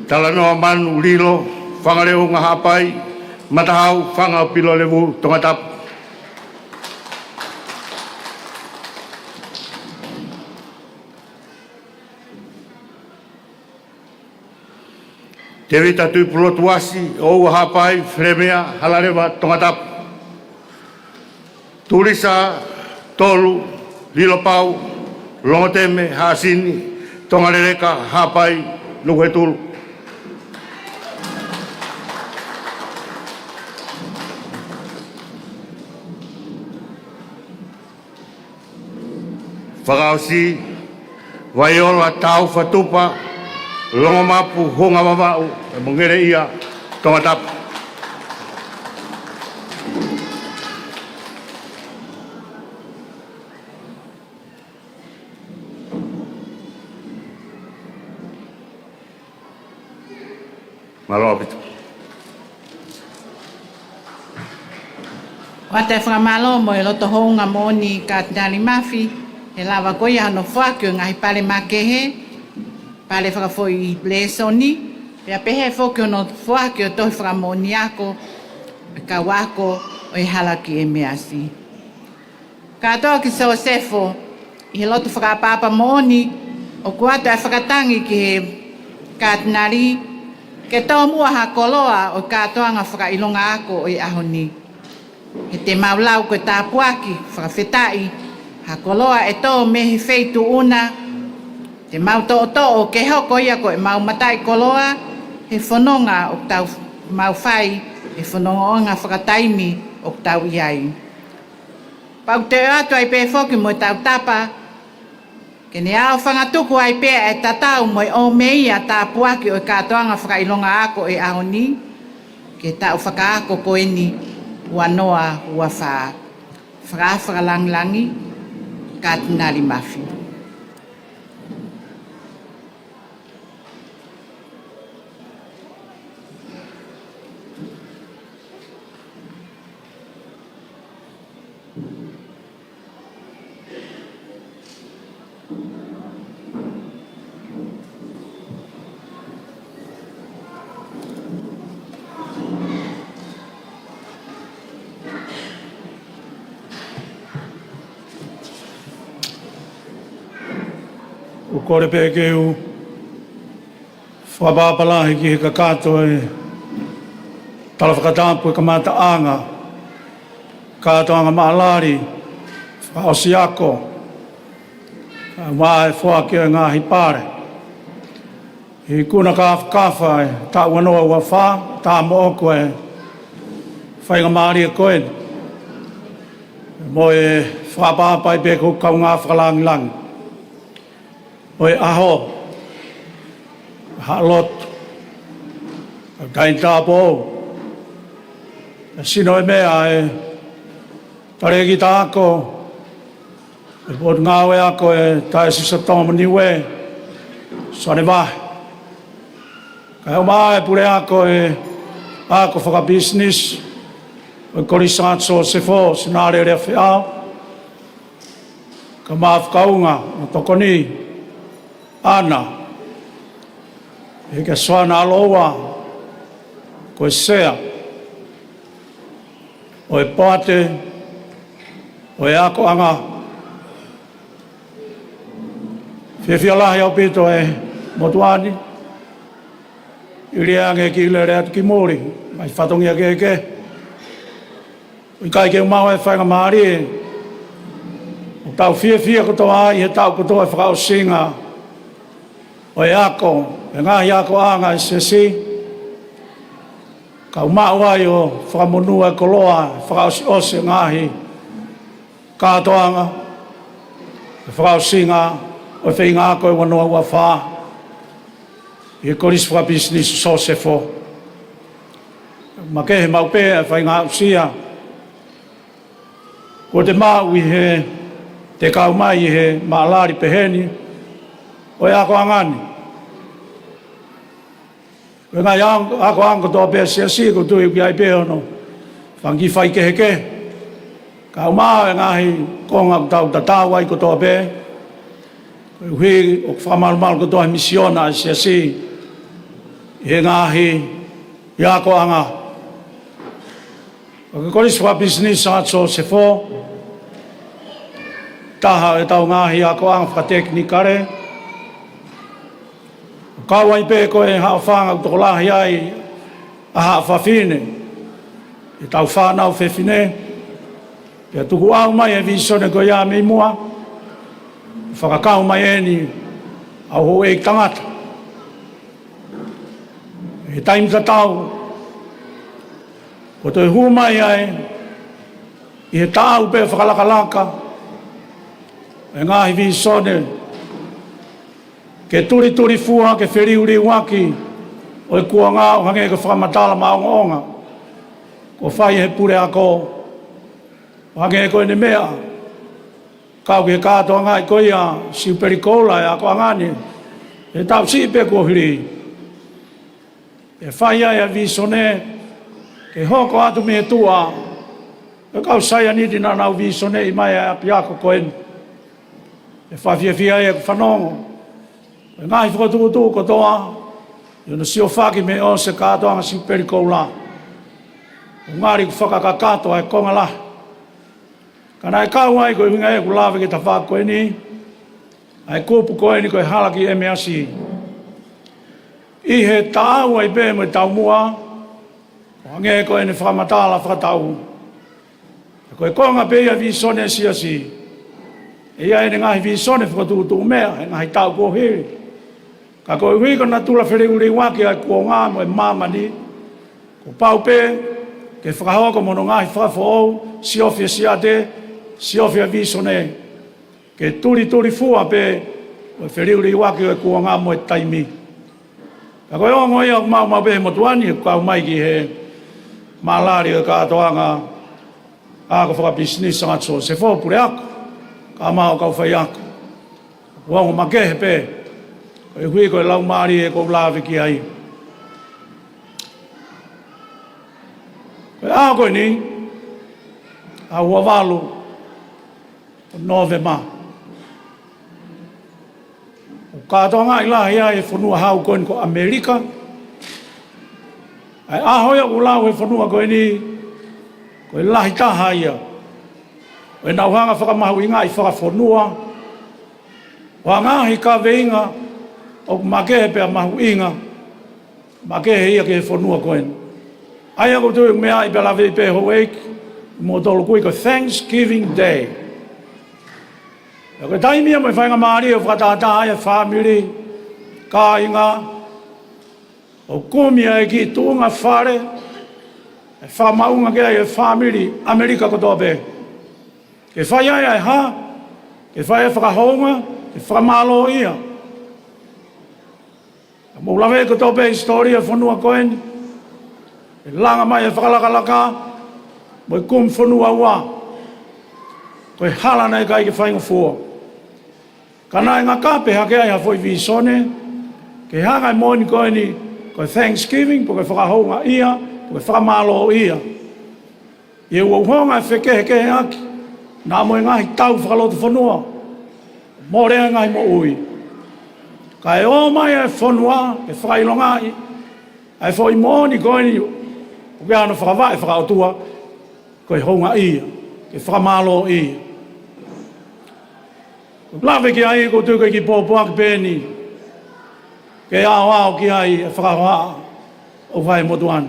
Talanoa manu lilo, whangareo ngā hapai, matahau, whanga pilo lewu, tongatap. Te rita tui pulotuasi, o hapai, fremea, halarewa, tongatap. Turisa, tolu, lilopau, longoteme, hasini, tongarereka, hapai, nukuetulu. Whakausi, waiola, tau, whatupa, longo mapu, honga wawau, e mongere ia, tongatap. Maloa pitu. Wate whamalo mo e loto hounga moni ka tani mafi, e lawa koe ano whakio ngahi pare makehe, pare whakafoi blesoni, pia pehe whakio no whakio tohi whakamoni ako, e ka wako o e halaki e measi. Ka toa ki so sefo, i he loto whakapapa moni, o kuato e whakatangi ki he kātinari, ke tau mua ha koloa o katoa ngā whakailonga ako o i ahoni. He te maulau koe tāpuaki, whakawhetai, ha koloa e tō mehi feitu una, te mau tō ke hoko ia koe mau matai koloa, he whanonga o tau mau whai, he whanonga o ngā whakataimi o tau iai. Pau te atu ai pē whoki mo tau tapa, ke ne ao whangatuku ai pē e tatau mo o meia tāpuaki o katoa ngā whakailonga ako e ahoni, ke tau whakaako koe ni, ua noa, ua wha, whakawhakalangilangi, ka tinari mafi. O kore pē ke u whapapalahi ki he kakato e tala whakatampu e kamata anga, kato anga maalari, whaosi ako, wae whaki o ngā hipare. I kuna kawha e tā uanoa ua wha, tā mooko e whainga maari e koe. Mo e whapapai pē kou kau ngā whakalangilangi. Oi aho, halot, kain tāpo, sino e mea e taregi tāko, e pot ngāwe ako e tae sisatoma niwe, sone vahe. Kai o maa e pure ako e ako whaka business, o korisatso se fo, sinare rea whiao, ka maa whakaunga, o tokoni, ana, e ka swana aloa, koe sea, o e pate, o e ako anga, whiawhia lahi au pito e motuani, i reange ki ile rea ki mori, mai whatongi a keke, i kai ke umau e whainga maari e, o tau whiawhia kotoa ai, he tau kotoa e whakao singa, o e ako, e ngahi ako anga e sesi, ka umau ai o whakamonua e koloa, whakaosi ose ngahi, kātoanga, e whakaosinga, o e whinga ako e wanoa ua wha, i e koris whakabisnis so se fo. Ma kehe mau pē e whainga usia, ko te mau i he, te kau mai i he maalari peheni, o e ako angani. Ngai ako ang to pe si ko tu ki ai pe no. Fangi fai ke ke. Ka ma ngai ko ngak tau tatawai ko to pe. Hui o famal mal ko to misiona si. E ngai ya ko anga. Ko swa business sa so se fo. Taha e tau ngai ako ang fa teknikare. Kawai pe ko e ha whanga to la ai a ha whawhine e tau whanau whewhine e tuku au mai e visone ko ia me mua whakakau mai e ni au ho e tangata e taim ka tau ko toi hu mai ai i he tau pe whakalakalaka e ngahi visone ke turi fua ke whiriuri waki o e kua ngā o hange ke whakamatala maonga ko whai he pure ako o hange ko ene mea kau ke kātoa ngai ko ia siu perikola e ako angani e tau si pe ko hiri e whai ai a visone ke hoko atu me tua e kau saia niti na nau visone i mai a piako ko ene e whawhiawhia e whanongo e ngai whakatukutu ko toa, i ona sio whaki me o se kātoa ngā siu periko la. O ngāri ku whakakakato e konga la. Kana e kau ai ko i winga e ku lawe ke ta whako e ni, ai kūpu ko e ni ko e halaki e me asi. I he tāu ai pē mo i tau mua, o ange ko e ni whakamatala whakatau. E ko e konga pē ia visone si asi. E ia e ni ngahi visone whakatukutu mea, e ngahi tau ko hiri. Ka koe hui ko na tula whiriuri waki ai kua ngā mo e mamani, ko pau pē, ke whakahoa ko mono ngahi whakafo au, si ofia siate, si ofia visone, ke turi fua pē, o e whiriuri waki ai kua ngā mo e taimi. Ka koe ongo ia mau pē motuani, kau mai ki he malari o kātoanga, ako whakabisnis ngatso, se fo pure ako, ka mau kau whai ako. Wango makehe pē, e hui koe lau maari e kou lawe ki ai. Koe a koe ni, a hua walu, o nove ma. O kātoa ngā ilahi ai e whanua hau koe ni ko Amerika. Ai a hoia ko lau e whanua koe ni, koe lahi taha ia. Koe nauhanga whakamahu inga i whakawhanua. Wa ngahi ka veinga, o makehe pe a mahu inga, makehe ia ke he whanua koen. Ai ako tui mea i pelawe pe ho eik, mo tolu kui ko Thanksgiving Day. E koe taimia mo i whainga maari o whakatata ai a whamiri, ka inga, o kumia e ki tuunga whare, e whamaunga ke ai e whamiri, Amerika kotoa pe. Ke whai ai ai ha, ke whai e whakahonga, ke whakamalo ia. Mo lawe ko tope historia whanua koen, e langa mai e whakalakalaka, mo i kum whanua ua, ko e halana e kai ke whainga fua. Kana e ngā kape hake ai hafoi visone, ke hanga e moni koeni, ko e Thanksgiving, po ke whakahonga ia, po ke whakamalo ia. I e uauhonga e whekehe aki, nā mo e ngahi tau whakalotu whanua, mo rea ngahi mo ui. Ka e o mai e whanua, e whakailongai, e whai mōni koe ni, o ke ano whakawai whakaotua, ko e honga ia, ke whakamalo ia. Lawe ki ai ko tuka ki pōpua ki pēni, ke ao ki ai e whakahoa o whai motuan.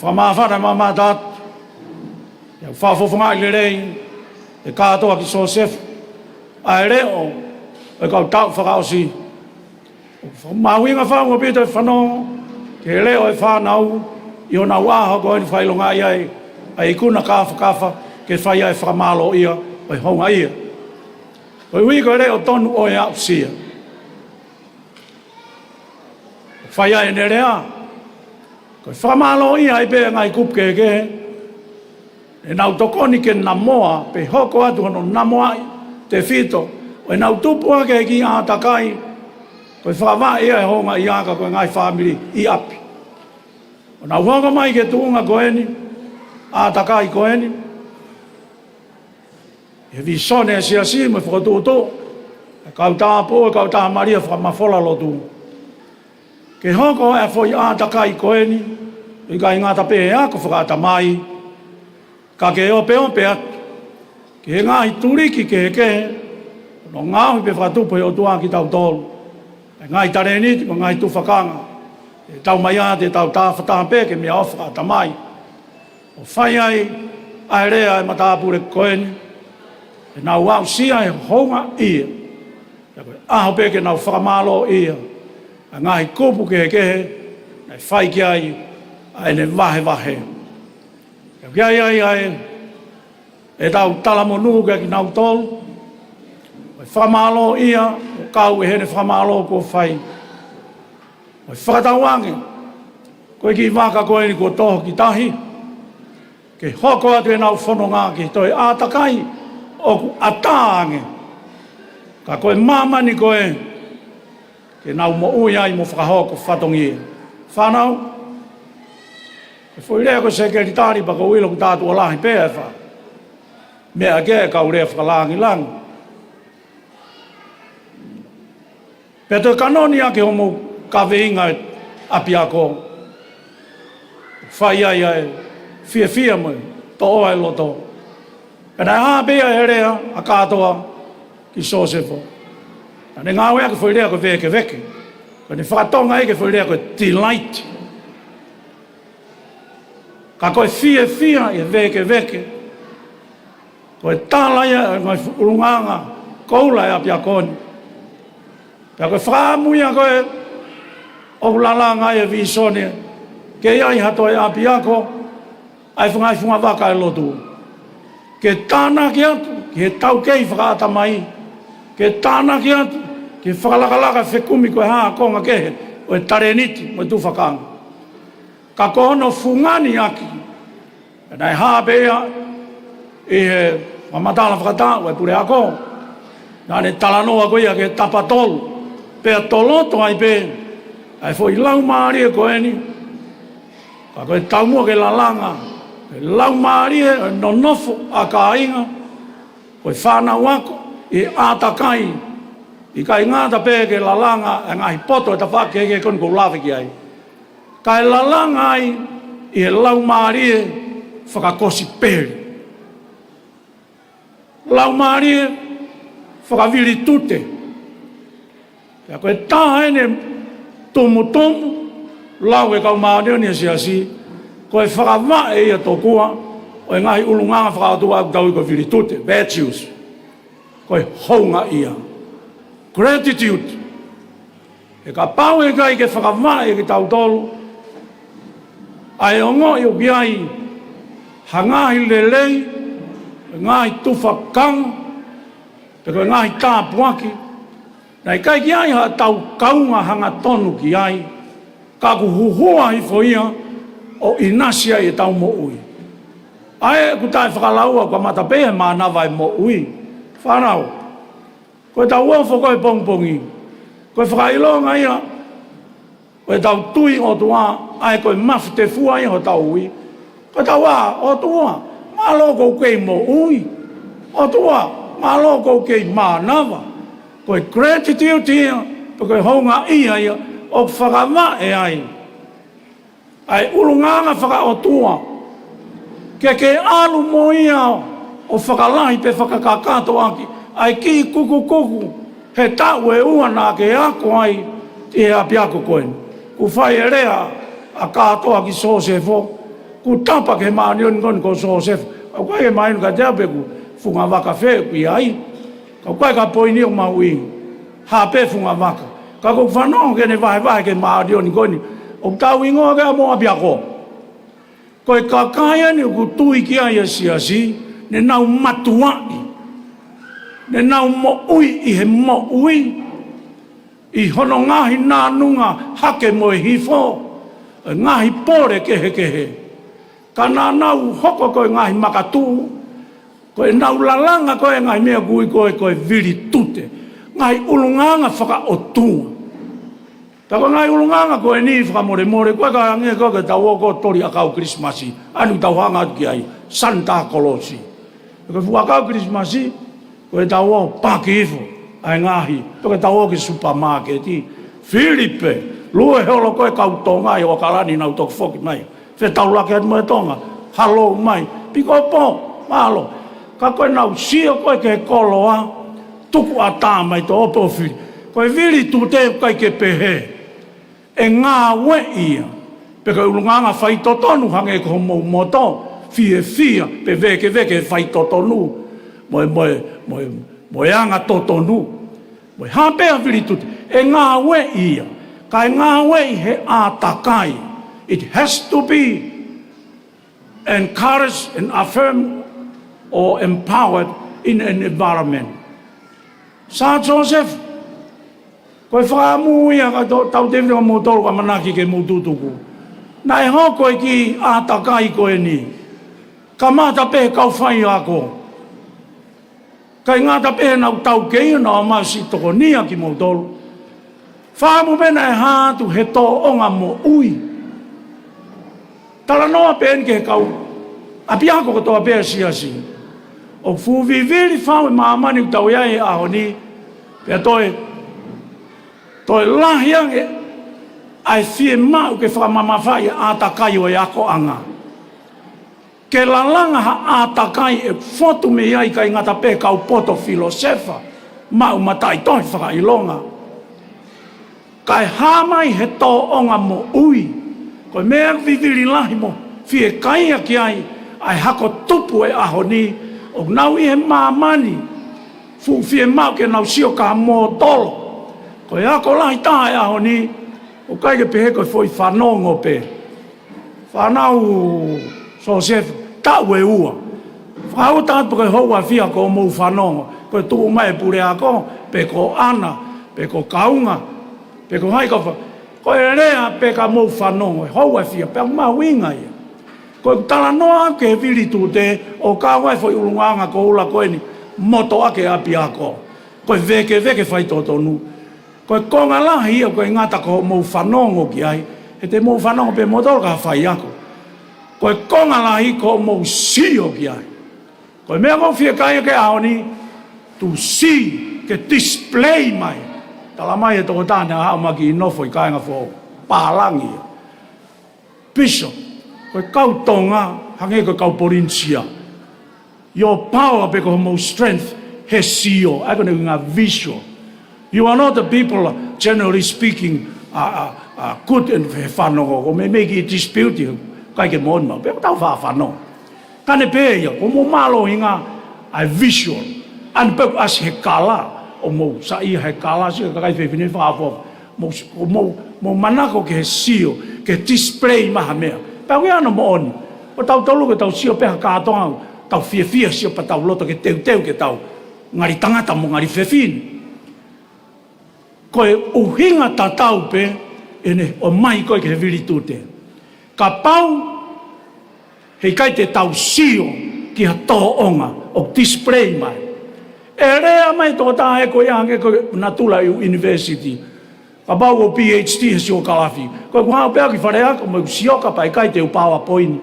Whakamawhana mamatat, e whawhawhangai le rei, e kātoa ki Joseph, a e reo, e kau tau whakaosi. Mahuinga whanua pita e whanongo, ke leo e whanau, i o nau aho ko e whailonga ai, a i kuna kafa, ke whai ai whakamalo ia, o e honga ia. O i hui ko e reo tonu o e au sia. Whai ai ne rea, ko e whakamalo ia i pēa ngai kupke ke, e nau tokoni ke namoa, pe hoko atu hono namoa te fito, o e nau tupua ke ki a takai, Koe whakawā ea e honga i aka koe ngai family i api. O nā uanga mai ke tuunga koe ni, a takai koe ni. E vi sone e siasi me whakatūtō. E kau tāpō, e kau tā maria whakamafola lotu. Ke hoko e fwoi a takai koe ni, i kai ngata pe e ako whakata mai. Ka ke ope ope atu. Ke ngahi turiki ke he kehe, no ngāhui pe whakatupo e o tuā ki tau tōlu. E ngai tare ni, ko ngai tu whakanga. E tau mai a te tau tā whataha ke mea ofa ta mai. O whai ai, ai rea e matāpure koe ni. E nau au sia e honga ia. E koe aho peke nau whakamalo ia. E ngai kupu ke kehe, e whai ki ai, ai ne wahe wahe. E ki ai, e tau talamonu ke ki nau tolu. E whamalo ia, kau e hene whamalo ko whai. O whakatawange, koe ki waka koe ni ko toho ki tahi, ke hoko atu e nau whanonga ki toi ātakai o ku atāange. Ka koe mamani koe, ke nau mo ui ai mo whakahoko whatongi. Whanau, e whoirea koe sekretari pa ko uilo ku tātua lahi pēa e wha. Mea ke kau rea whakalangi langi. Pea toi kanoni ake homo ka veinga api ako. Whai ai ai, fia mo, to oa e loto. E nai hāpea e rea a kātoa ki Sosefo. Ne ngā wea ke whairea ko veke veke. Ko ne whakatonga e ke whairea ko delight. Ka koe fia e veke veke. Ko e tālaia e ngai urunganga koula e api akoni. Pea koe whaamuia koe o lalanga e visone, ke iai hato e api ako, ai whangai whunga waka e lotu. Ke tāna ki atu, ke tau kei whakaata mai, ke tāna ki atu, ke whakalakalaka whekumi koe haa konga kehe, o e tare niti, mo e tu whakanga. Ka kohono whungani aki, e nai hāpea, e he mamatala whakata, o e pure ako, nane talanoa koe ia ke tapatolu, pea toloto ai pe, ai foi lau maari e koe ni, ka koe taumua ke lalanga, ke lau maari e nonofo a ka inga, koe whanau ako, e ātakai, i kai ngāta pē ke lalanga, e ngahi poto e ta whake ke kon kou lawe ki ai. Kai lalanga ai, i e lau maari e whakakosi pēri. Lau maari e whakaviri tute. Ka koe tāhene tomu, lau e kau maaneo ni asiasi, koe whakawa e ia tokua, o e ngahi ulunganga whakatua au tau i koe viritute, virtues. Koe honga ia. Gratitude. E ka pau e kai ke whakawa e ki tau tolu, ai ongo i o biai, hangahi lelei, ngahi tufa kang, te koe ngahi tāpuaki, nei kai ki ai ha tau kaunga hanga tonu ki ai, ka ku huhua i foia o inasia e tau mo ui. Ai ku tai whakalaua kua matapehe mānawa e mo ui. Whanau, koe tau uofo koe pongpongi, koe whakailonga ia, koe tau tui o tua, ai koe mafu te fua i ho tau ui. Koe tau o tua, malo kou kei mo ui. O tua, malo kou kei mānawa. Koe gratitude ia, koe honga ia ia, o whakawa e ai. Ai urunganga whakaotua. Ke alu mo ia o whakalahi pe whakakakato aki. Ai ki kuku, he tau e ua nā ke ako ai, ti he api ako koen. Ku whai e rea a katoa ki Sosefo, ku tapa ke maanioni koni ko Sosefo. Au koe ke mainu ka teape ku funga waka whee kui ai. Kau koe ka poini o maui, hape funga waka. Ka kou whanong ke ne wahe ke maarioni koni, o tau ingoa ke a moa piako. Koe ka kaya ni ku tui ki ai asiasi, ne nau matuai. Ne nau mo ui i he mo ui. I hono ngahi nānunga hake mo e hifo, ngahi pore kehe. Ka nā nau hoko koe ngahi makatū, koe nau lalanga koe ngai mea kui koe viri tute. Ngai ulunganga whaka o tua. Tako ngai ulunganga ko ni whakamore more koe ka ange ko ke tau ko tori akau Krismasi. Anu tau hanga ki ai Santa Colossi. Ko fu akau Krismasi ko tau o pakifo ai ngahi. Ko tau ki supermarket ti Filipe. Lue holo koe kau tonga i o kalani nau tok foki mai. Fe tau lake at moe tonga. Halo mai. Piko po. Malo. Ka koe nau sio koe ke koloa. Tuku ata mai to opo fili. Koe vili tu te kai ke pehe. E ngā we ia. Peka ulunganga whai totonu hange ko mou moto. Fie fia. Pe veke whai totonu. Moe anga totonu. Moe hapea vili tu te. E ngā we ia. Kai ngā wei he ātakai. It has to be encouraged and affirmed or empowered in an environment. Sa Joseph, koe whaamu ia ka tau tewhi ka mōtoro ka manaki ke mūtutuku. Nai ho koe ki ātakai koe ni. Ka māta pehe kau whai ako. Kai ngāta pehe nau tau kei na o mausi toko nia ki mōtoro. Whaamu pena e hātu he tō onga mo ui. Tala noa pēn ke kau. Api ako ko toa pēr siasi. O fuwiviri whau e maamani utau iai e aho ni. Pea toi lahiang e ai fie mau ke whamamawhai e ātakai o e ako anga. Ke lalanga ha ātakai e whotu me iai kai ngata pē kau poto filosefa. Mau matai toi whakailonga. Kai hamai he tō onga mo ui. Koe mea viviri lahi mo. Fie kaia ki ai. Ai hako tupu e aho ni. O nau i he mamani. Fu fie mau ke nau sio ka mō tolo. Koe hako lahi taha e aho ni. O kai ke pehe koe foi whanongo pe. Whanau Joseph. Tau e ua. Whau tātu koe hoa fia ko mou whanongo. Koe tuu mai pure ako. Pe ko ana. Pe ko kaunga. Pe ko hai kofa, ko e rea pe ka mou whanongo, hou e fia, pe ma winga ia. Ko tala noa ke vili tu te, o ka wai foi ulunganga ko ula koe ni, moto ake api ako. Ko veke whai totonu. Ko konga lahi ia ko ngata ko mou whanongo ki ai, e te mou whanongo pe motor ka whai ako. Ko konga lahi ko mou sio ki ai. Ko mea ko fia kaya ke aoni, tu si ke display mai. Tala mai e toko tāne a haumaki i nofo i kāinga fō pālangi. Bishop, koe kau tonga, hange koe kau porinsia. Your power beko mo strength he sio, ako ne ngā visual. You are not the people, generally speaking, good and whanongo. Ko me meki i dispute, kai ke mōnma, peko tau whanongo. Kane pēia, ko mo malo i ngā visual. An peko as he kala. O mo sa ia he kala si ka kai fefine whaafo mo manako ke he sio ke display maha mea pa wea no mo oni o tau tolu ke tau sio peha kātonga tau fia sio pa tau loto ke teu ke tau ngari tangata mo ngari fefine koe uhinga tatau pe ene o mai koe ke he viritute ka pau hei kai te tau sio ki ha tō onga o display mai. E rea mai tō tā e koe ange koe Natula University. Ka pau o PhD he sio kalafi. Koe kuhao pēa ki wharea ko mai sioka pai kai te PowerPoint.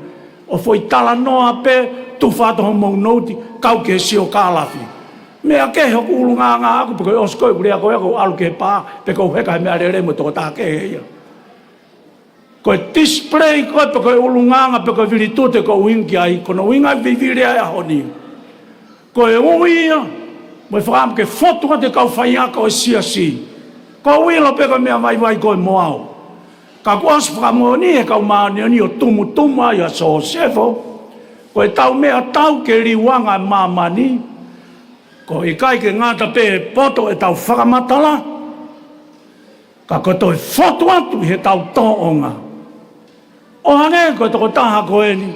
O foi tala noa pe tu whātoho mou noti kau ke sio kalafi. Mea ke hoku ulunga ngā aku pe koe oskoi kurea koe ako alu ke pā pe koe heka he mea re mo tō tā ke heia. Koe display koe pe koe ulunga ngā pe koe viritute koe uinki ai kono uinga vivirea e honi. Koe uia Moi whakam ke whotunga te kau whaiaka o siasi. Ko wilo peka mea vai koe moao. Ka kuas whakamoni e kau maani ani o tumu ai a Josefo. Koe tau mea tau ke riwanga mamani. Ko i kai ke ngata pe poto e tau whakamatala. Ka koe toi whotu atu he tau tōonga. O hange koe toko taha koe ni.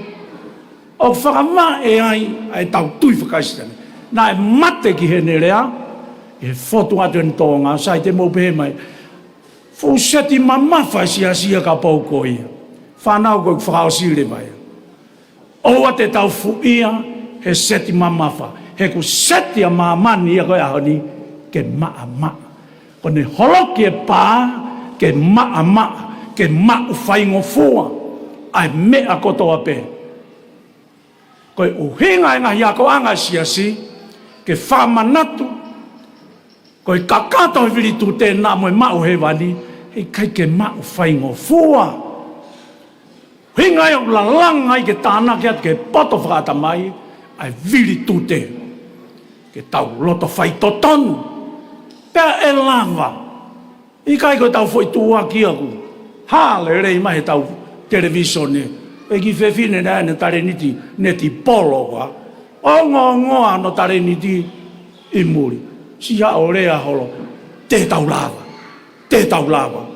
O whakama e ai tau tui whakaisitani. Nā e mate ki he nerea, e whotu atu en tōnga, sai te mō pehe mai. Fu seti mamawhai sia ka pau ko ia. Whanau koe whakaosire mai. Oua te tau fu ia, he seti mamawha. He ku seti a mamani ia koe ahoni, ke maa. Ko ne holoki e pā, ke maa, ke mau whaingofua, ai mea kotoa pe. Koe uhinga e ngahi ako anga siasi, ke whamanatu, koe kakato he wiritu tēnā moe mau he wani, hei kai ke mau whaingofua. Hinga e o lalanga i ke tāna ke atu ke poto whakata mai, ai wiritu te, ke tau loto whai totonu, pēr e lava, i kai koe tau whoi tua ki aku, hāle rei mai he tau televisione, e ki whewhine nea ne tare niti neti polo wa, o ngoa no tare niti i muri, si ha o rea holo, te tau lava, te tau lava.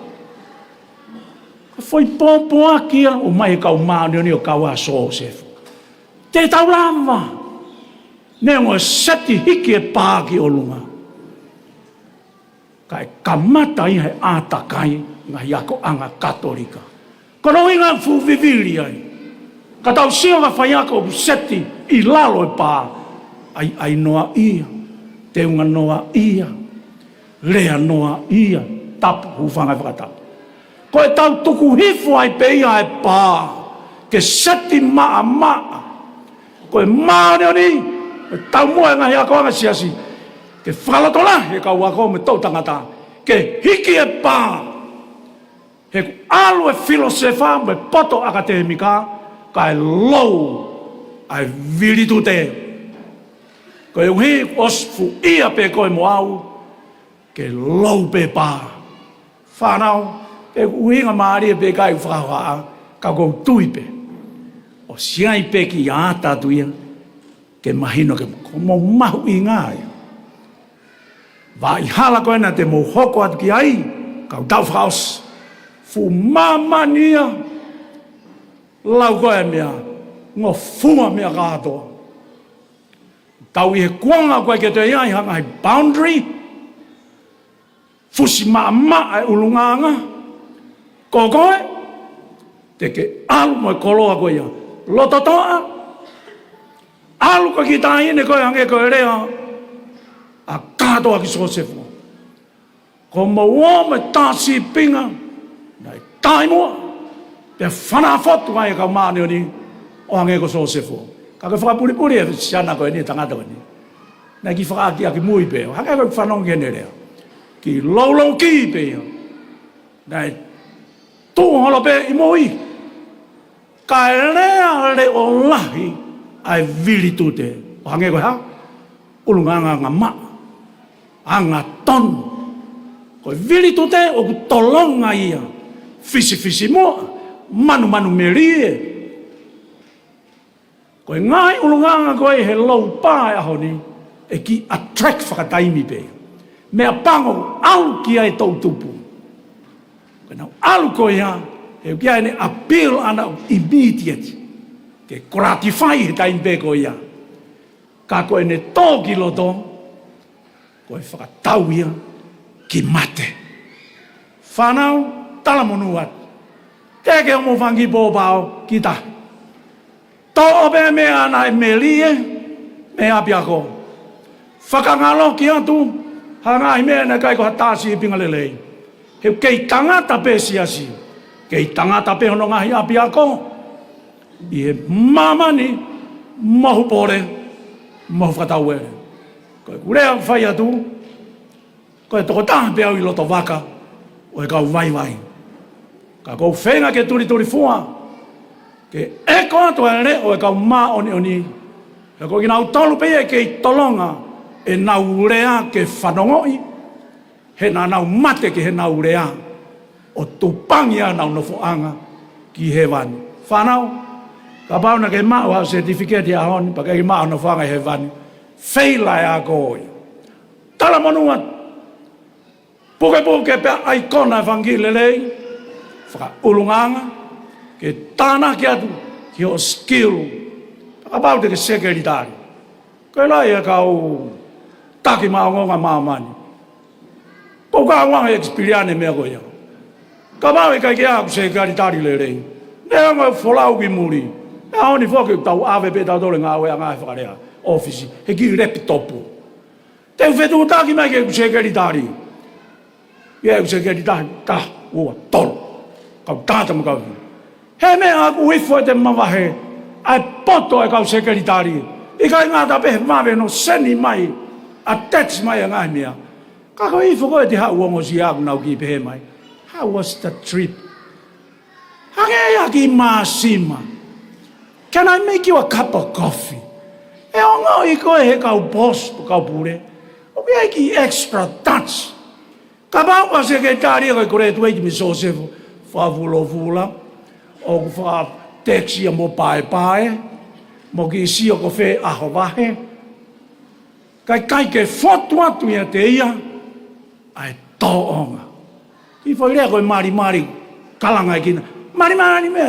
Foi pompo aki o mai kau maani ni o kau a Joseph. Te tau lava, ne o seti hiki e pāki o lunga. Kai kamata i he ātakai ngā iako anga katolika. Kono inga fuwiviri ai. Ka tau sio ka whaiako o seti i lalo e pā. Ai noa ia. Te unga noa ia. Lea noa ia. Tapu hufanga whakatapu. Ko e tau tuku hifu ai pe ia e pā. Ke seti maa maa. Ko e maone o ni. E tau mua ngā iako anga siasi. Ke whakalotola he kau wako me tau tangata. Ke hiki e pā. He alu e filosefa me poto akademika. Ka e lou ai viritu te. Ko e uhi osfu ia pe koe moau. Ke lou pe pā. Whanau, e uhinga maari e pe kai whakawaa. Ka kou tui pe. O siai pe ki āta tuia. Ke mahino ke mo mahu i ngāia. Wa i hala koe na te mo hoko atu ki ai. Kau tau whaos. Fu mamania. Lau koe mea, ngō fuma mea kātoa. Tau i he kuanga koe ke te iai hanga i boundary. Fusi maa maa e ulunganga. Ko koe, te ke alu moe koloa koe ia. Loto toa. Alu koe ki tāine koe hange koe rea. A kātoa ki Josefu. Ko maua me tāsi pinga. Nai taimua. Pe whanafotu mai e kau maani o ni o hange ko Josefu. Ka ke whakapuripuri e siana koe ni tangata koe ni. Nai ki whakaaki aki mui pe. Hange koe whanongi ene rea. Ki lau ki pe. Nai tūholo pe i mui. Ka rea le o lahi ai viritu te. O hange koe ha? Ulunganga ngā maa. Anga tonu. Koe viritu te o ku tolonga ia. Fisi mua. Manu merie. Koe ngai ulunganga koe he lau pāe aho ni. E ki attract whakataimi pe. Mea pango au ki ai tau tupu. Koe nau alu koe ha. He ki ai ne appeal ana immediate. Ke gratify he taimi pe koe ia. Ka koe ne tōki loto. Koe whakatau ia ki mate. Whanau talamonu atu. Teke o mo whangi pōpao ki ta. Tō ope mea nai me lie, me apiako. Whakangalo ki atu, hangai mea na kai ko hatasi i pinga lelei. Heu kei tangata pe siasi. Kei tangata pe hono ngahi apiako. I he mamani, mohu pore, mohu whakatau ere. Koe kurea whai atu, koe toko taha pe au i loto waka, o e kau vai. Ka kou whenga ke turi fua. Ke eko atu e re o e kau maa oni. Ka kou ki nau tolu pe e kei tolonga. E nau rea ke whanongoi. He na nau mate ke he nau rea. O tupangi a nau nofoanga ki he wani. Whanau. Ka pauna ke maa o certificate a honi. Pa ke maa o nofoanga he wani. Wheila e a koi. Tala monua. Puke pe aikona e whangile lei. Whaka ulunganga, ke tāna ki atu, ki o skill, about ke sekretari. Koe lai e kau taki maongonga maamani. Kou ka wanga experiane mea koe ia. Ka mau e kai ke aku sekretari le rei. Nea ngai wholau ki muri. Nea honi whoke tau awe pe tau tole ngā wea ngai whakarea ofisi. He ki repi topu. Te whetu taki mai ke sekretari. Ia sekali ta ua tol. Kau tata mo kau. He me aku ifo te mawahe. Ai poto e kau sekretari. Ika ngata pe mave no seni mai. Attach mai ngai mea. Kako ifo ko te hau ngo si aku nau ki pe mai. How was the trip? Hage aki masima. Can I make you a cup of coffee? E ongo iko he kau boss kau pure. O ke ki extra touch. Kabau ka sekretari ko kore tu mi sosefo. Fa vula. O fa taxi mo pai. Mo ki si o ko fe a hovahe. Kai ke foto atu ia te ia. Ai to onga. I foi rea koe mari kalanga kina. Mari me.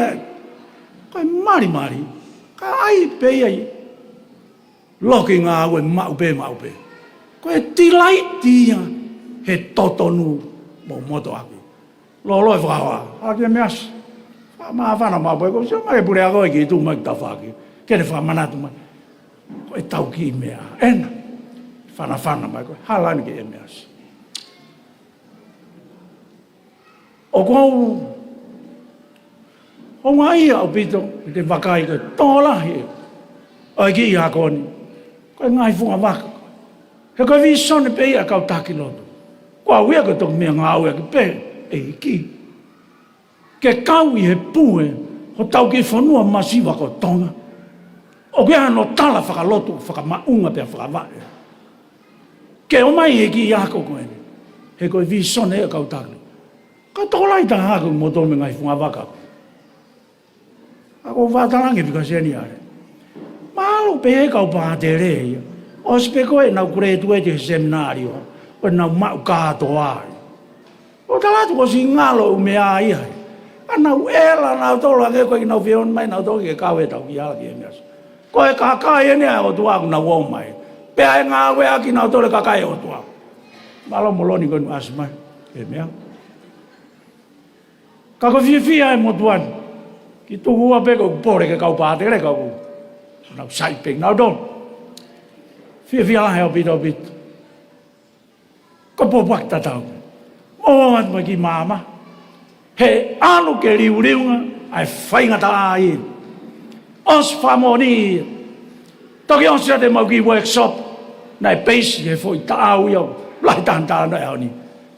Koe mari. Ka ai pe ai. Loki ngā aue mau pe. Koe tilai tia he totonu mo moto aku. Lo e whakawa. Ake meas. Whana mau pe. Koe mai pure a koe ki tu mai ta whaki. Kene whamanatu mai. Koe tau ki mea. Ena. Whana mai koe. Halani ki e meas. O kou, o ngā ia o pito, i te wakai koe, tōlahi e. O ki i hakoni, koe ngai funga waka. He koe vi sone pe ia kau taki loto. Kua uia koe toku mea ngā ua ki pe, e ki. Ke kau i he pue, ho tau ki whanua masiwa ko tonga. O kia no tala whakaloto, whakamaunga pia whakawai. Ke o mai he ki i hako koe, he koe vi sone e kau taki. Ka tolai ta haku mo tō me ngai funga waka. Ako wātarangi pika seni are. Mālo pe e kau pā te rei. O spe koe nau kure tu e te seminario. O nau mau kāto ai. O talatu ko si ngalo u me a ia. A nau ela nau tola ke koe ki nau whion mai nau toki e kawe tau ki ala ki e meas. Koe kakai e nea o tuaku nau o mai. Pea e ngā wea ki nau tole kakai o tuaku. Malo moloni koe nu asimai. E mea. Kako fia e motuan. Ki tuku a peko pore ke kau pātere kau. Nau saipeng, nau don. Fia lahe o pito. Ko popak tatau. Moat mo ki mama. He anu ke riuriunga. Ai whaingata ai. Os whamoni. Toki onsia te mau ki workshop. Nai peisi he foi taau iau. Lai tāntana e auni.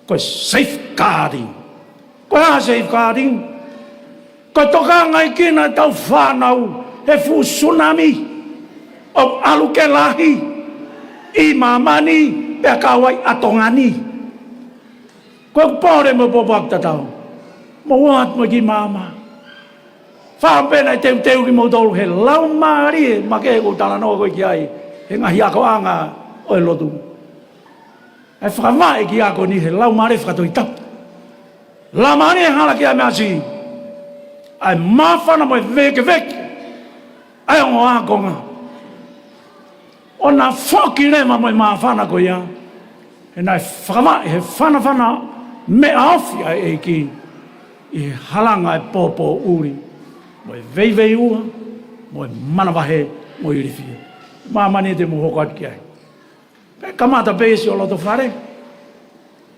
Ko safeguarding. Koe a safeguarding. Koe toka ngai kina tau whanau. He fu tsunami. O alu ke lahi. I mamani. Pea kawai atongani. Koe pore mo popak tatau. Mo wat mo ki mama. Whapena teu ki mo tolu. He lau maari. Ma ke ko tala no koe ki ai. He ngahi ako anga. Oe lotu. He whakawai ki ako ni. He lau maari whakatoi tapu. La mani e hala ki a mea si. Ai mawhana mo e veke. Ai ongo a konga. O na whoki rema mo e mawhana ko ia. E nai whakama he whana me awhi ai e ki. I halanga e popo uri. Mo e vei ua. Mo e manawahe mo i rifia. Mamani te mo hoko atu ki ai. Pe kamata pēsi o loto whare.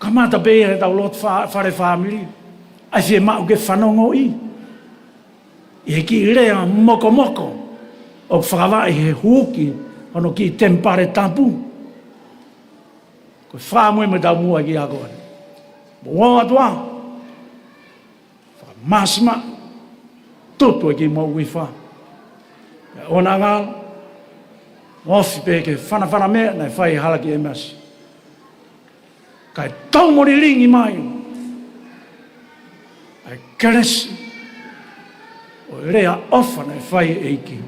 Kamata pe e tau lot whare whamiri. Ai whie mau ke whanongo i. I ki rea moko. O whakawai he huki. Ono ki tempare tapu. Ko whamui me tau mua ki a koe. Mo atua. Whakamāsima. Tutu e ki mau i wha. Ona ngā. Ofi pe ke whana mea. Nei whai halaki e masi. Kai tau mori ringi mai. Ai keresi. O rea ofana e whai eiki.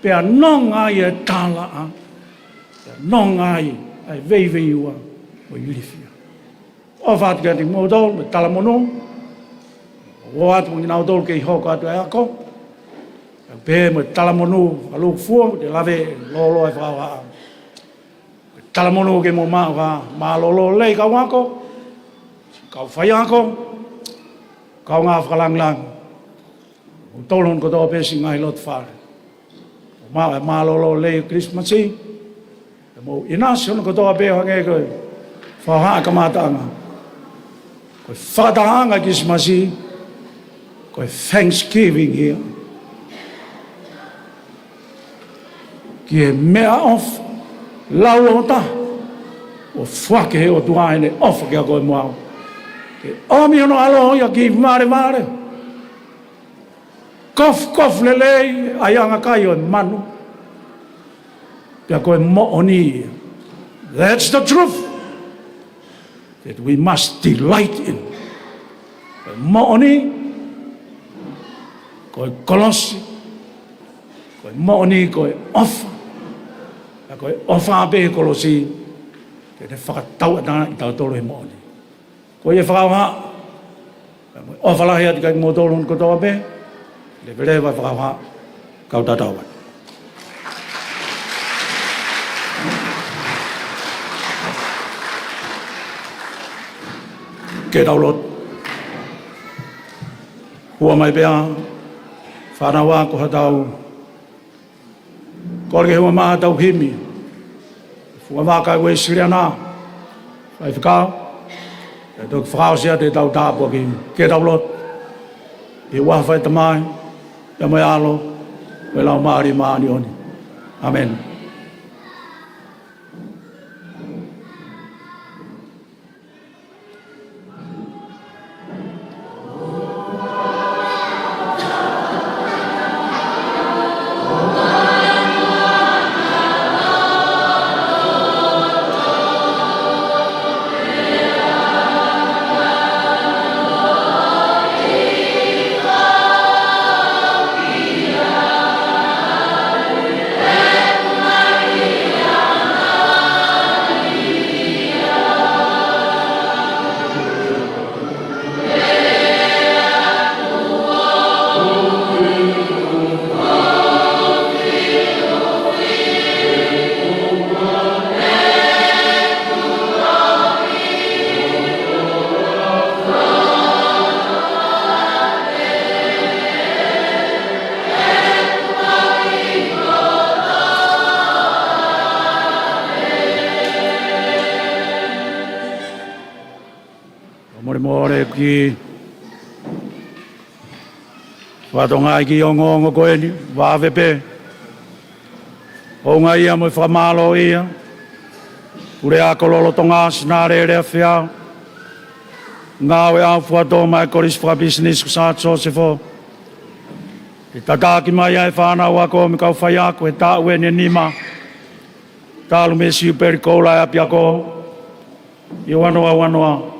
Pea nongai e tāla a. Pea nongai ai vei ua o irifia. O whātika te mōtol me tala mono. O atu mo nginau tol ke i hoko atu e ako. Pea me tala mono alu fua te lave lolo e whawa a. Tala mono ke mo maa ka maa lolo lei kau ngako. Kau whai ako. Kau ngā whakalanglang. O tolon ko tō pēsi ngai lot whare. Maa lolo lei Christmasi. Mo inasi ono ko tō pēha nge koe. Whaha ka mātanga. Koe whakatahanga Krismasi, koe Thanksgiving ia. Ki e mea off, lau o ta, o whake he o tuaine off kia koe moao. Ke omi ono alo ia ki mare mare. Kof lelei, ayanga kai o manu. Kia koe mo'oni ia. That's the truth that we must delight in. Koe mo'oni, koe kolosi, koe mo'oni, koe ofa. Koe ofa ape kolosi, te whakatau atana i tau tolo he mo'oni. Koe e whakauha, koe ofa lahi ati kai mo tolo ko tau ape, le vere vai whakauha, kau tatau ai. Ke taulot, hua mai pea, whanawa ko hatau, kore hua maha tau himi, hua waka ue siriana, whai whakau, e tuk whakau sia te tau tāpua ki ke taulot, i wahawhai tamai, ia mai alo, we lau maari maani oni. Amen. Ki whatonga ki o ngongo koe ni, wāwepe. O ngai ia mo whamalo ia. Pure a kololo tonga sinare rea whiau. Ngāwe au whato mai koris wha business ku sa tso se fo. I tataki mai ai whanau ako mi kau whai ako e tā ue ni nima. Tālu me siu peri koula e api ako. I wanoa.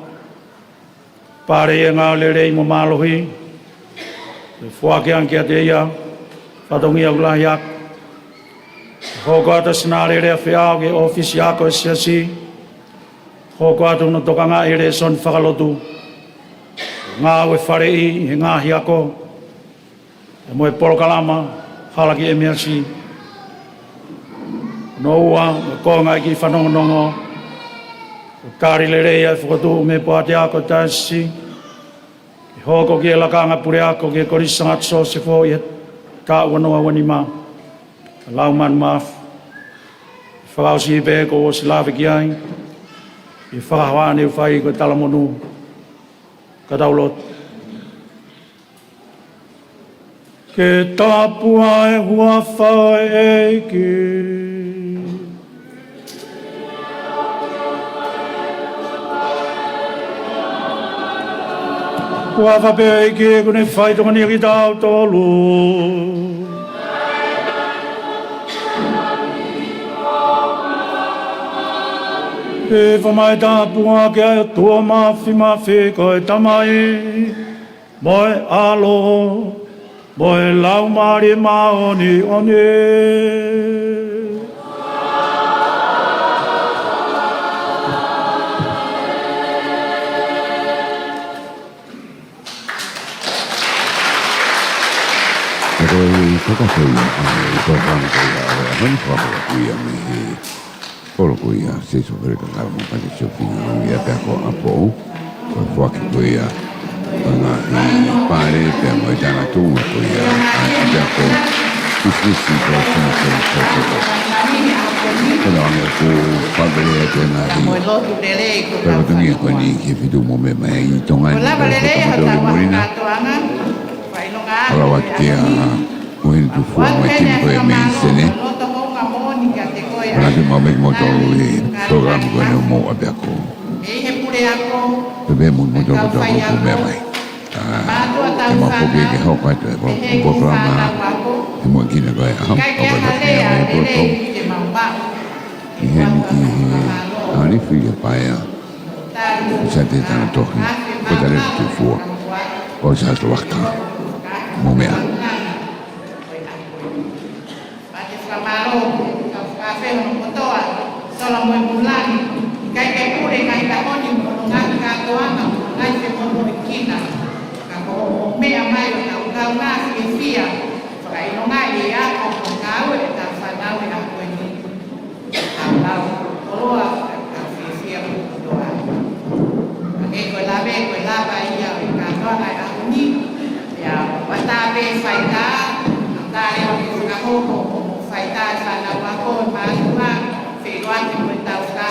Pare e ngā lere i mo malohi, e whuake anke a te ia, whatongi au lahi ak. Hoko ata sinare rea whiau ke ofisi ako e siasi, hoko ata una tokanga e re son whakalotu. Ngā ue whare i he ngāhi ako, e moe porokalama, halaki e measi. No ua, e konga ki whanongonongo, Kari le rea e whakatu me pāte ako tāsi. I hoko ki e lakanga pure ako ki e korisanga tso se fo i he tā wanoa wani mā. Lau man mā. I whakausi i pēko o si lawe ki ai. I whakahwane u whai ko talamonu. Kataulot. Ke tāpua e hua whai e ki. Kua whapea i ke kune whaitonga ni ki tau tolu. E whamai tāpua ke ai o tua mawhi koe tamai. Moe alo, moe lau maari maoni one. Kaka kuia, ko kama kuia, mani whapura kuia me he oro kuia, se so vere kakara mo pake shopping aungi a peko apo, ko whaki kuia, nga i pare pe mo i tana tūma kuia, a peko isisi ko tūma kuia. Kono anga ko pabere te na Ka mo lo tu dele ko ka. pero tengi ko ni ke fitu mo me mai tonga Ko la balele ha ta wa morina ka to anga. Fa ino nga. ala watia mo hin tu fu mo tim ko e me sene No to mo nga mo ni ka te ko ya. ala ke mo me mo to program ko no mo abako E he pure ako. bebe mo mo to ko me mai ke mo ko ke ho ka te ko programa ke mo ki na ko ha ko Kai ke ba ha ke le ya me ko to le te mau ba. Ihan ani fiya paya sa te tana tohi ko tale tu fu o sa to waka mo mea Pati flamaro ka fe no motoa solo mo mulani kai kai pure kai ta oni mo ngai ka to ana ngai te mo mo kina ka ko me mai ka ka na fia fa ino ngai ya ko ka we ta fa na we na ko ni Kalau keluar kasih doa. Ko labe ko laba ia ka to na aku ni ya wata be faita ta le ko ka ko faita sana wa ko ma fe wa ki mo ta ka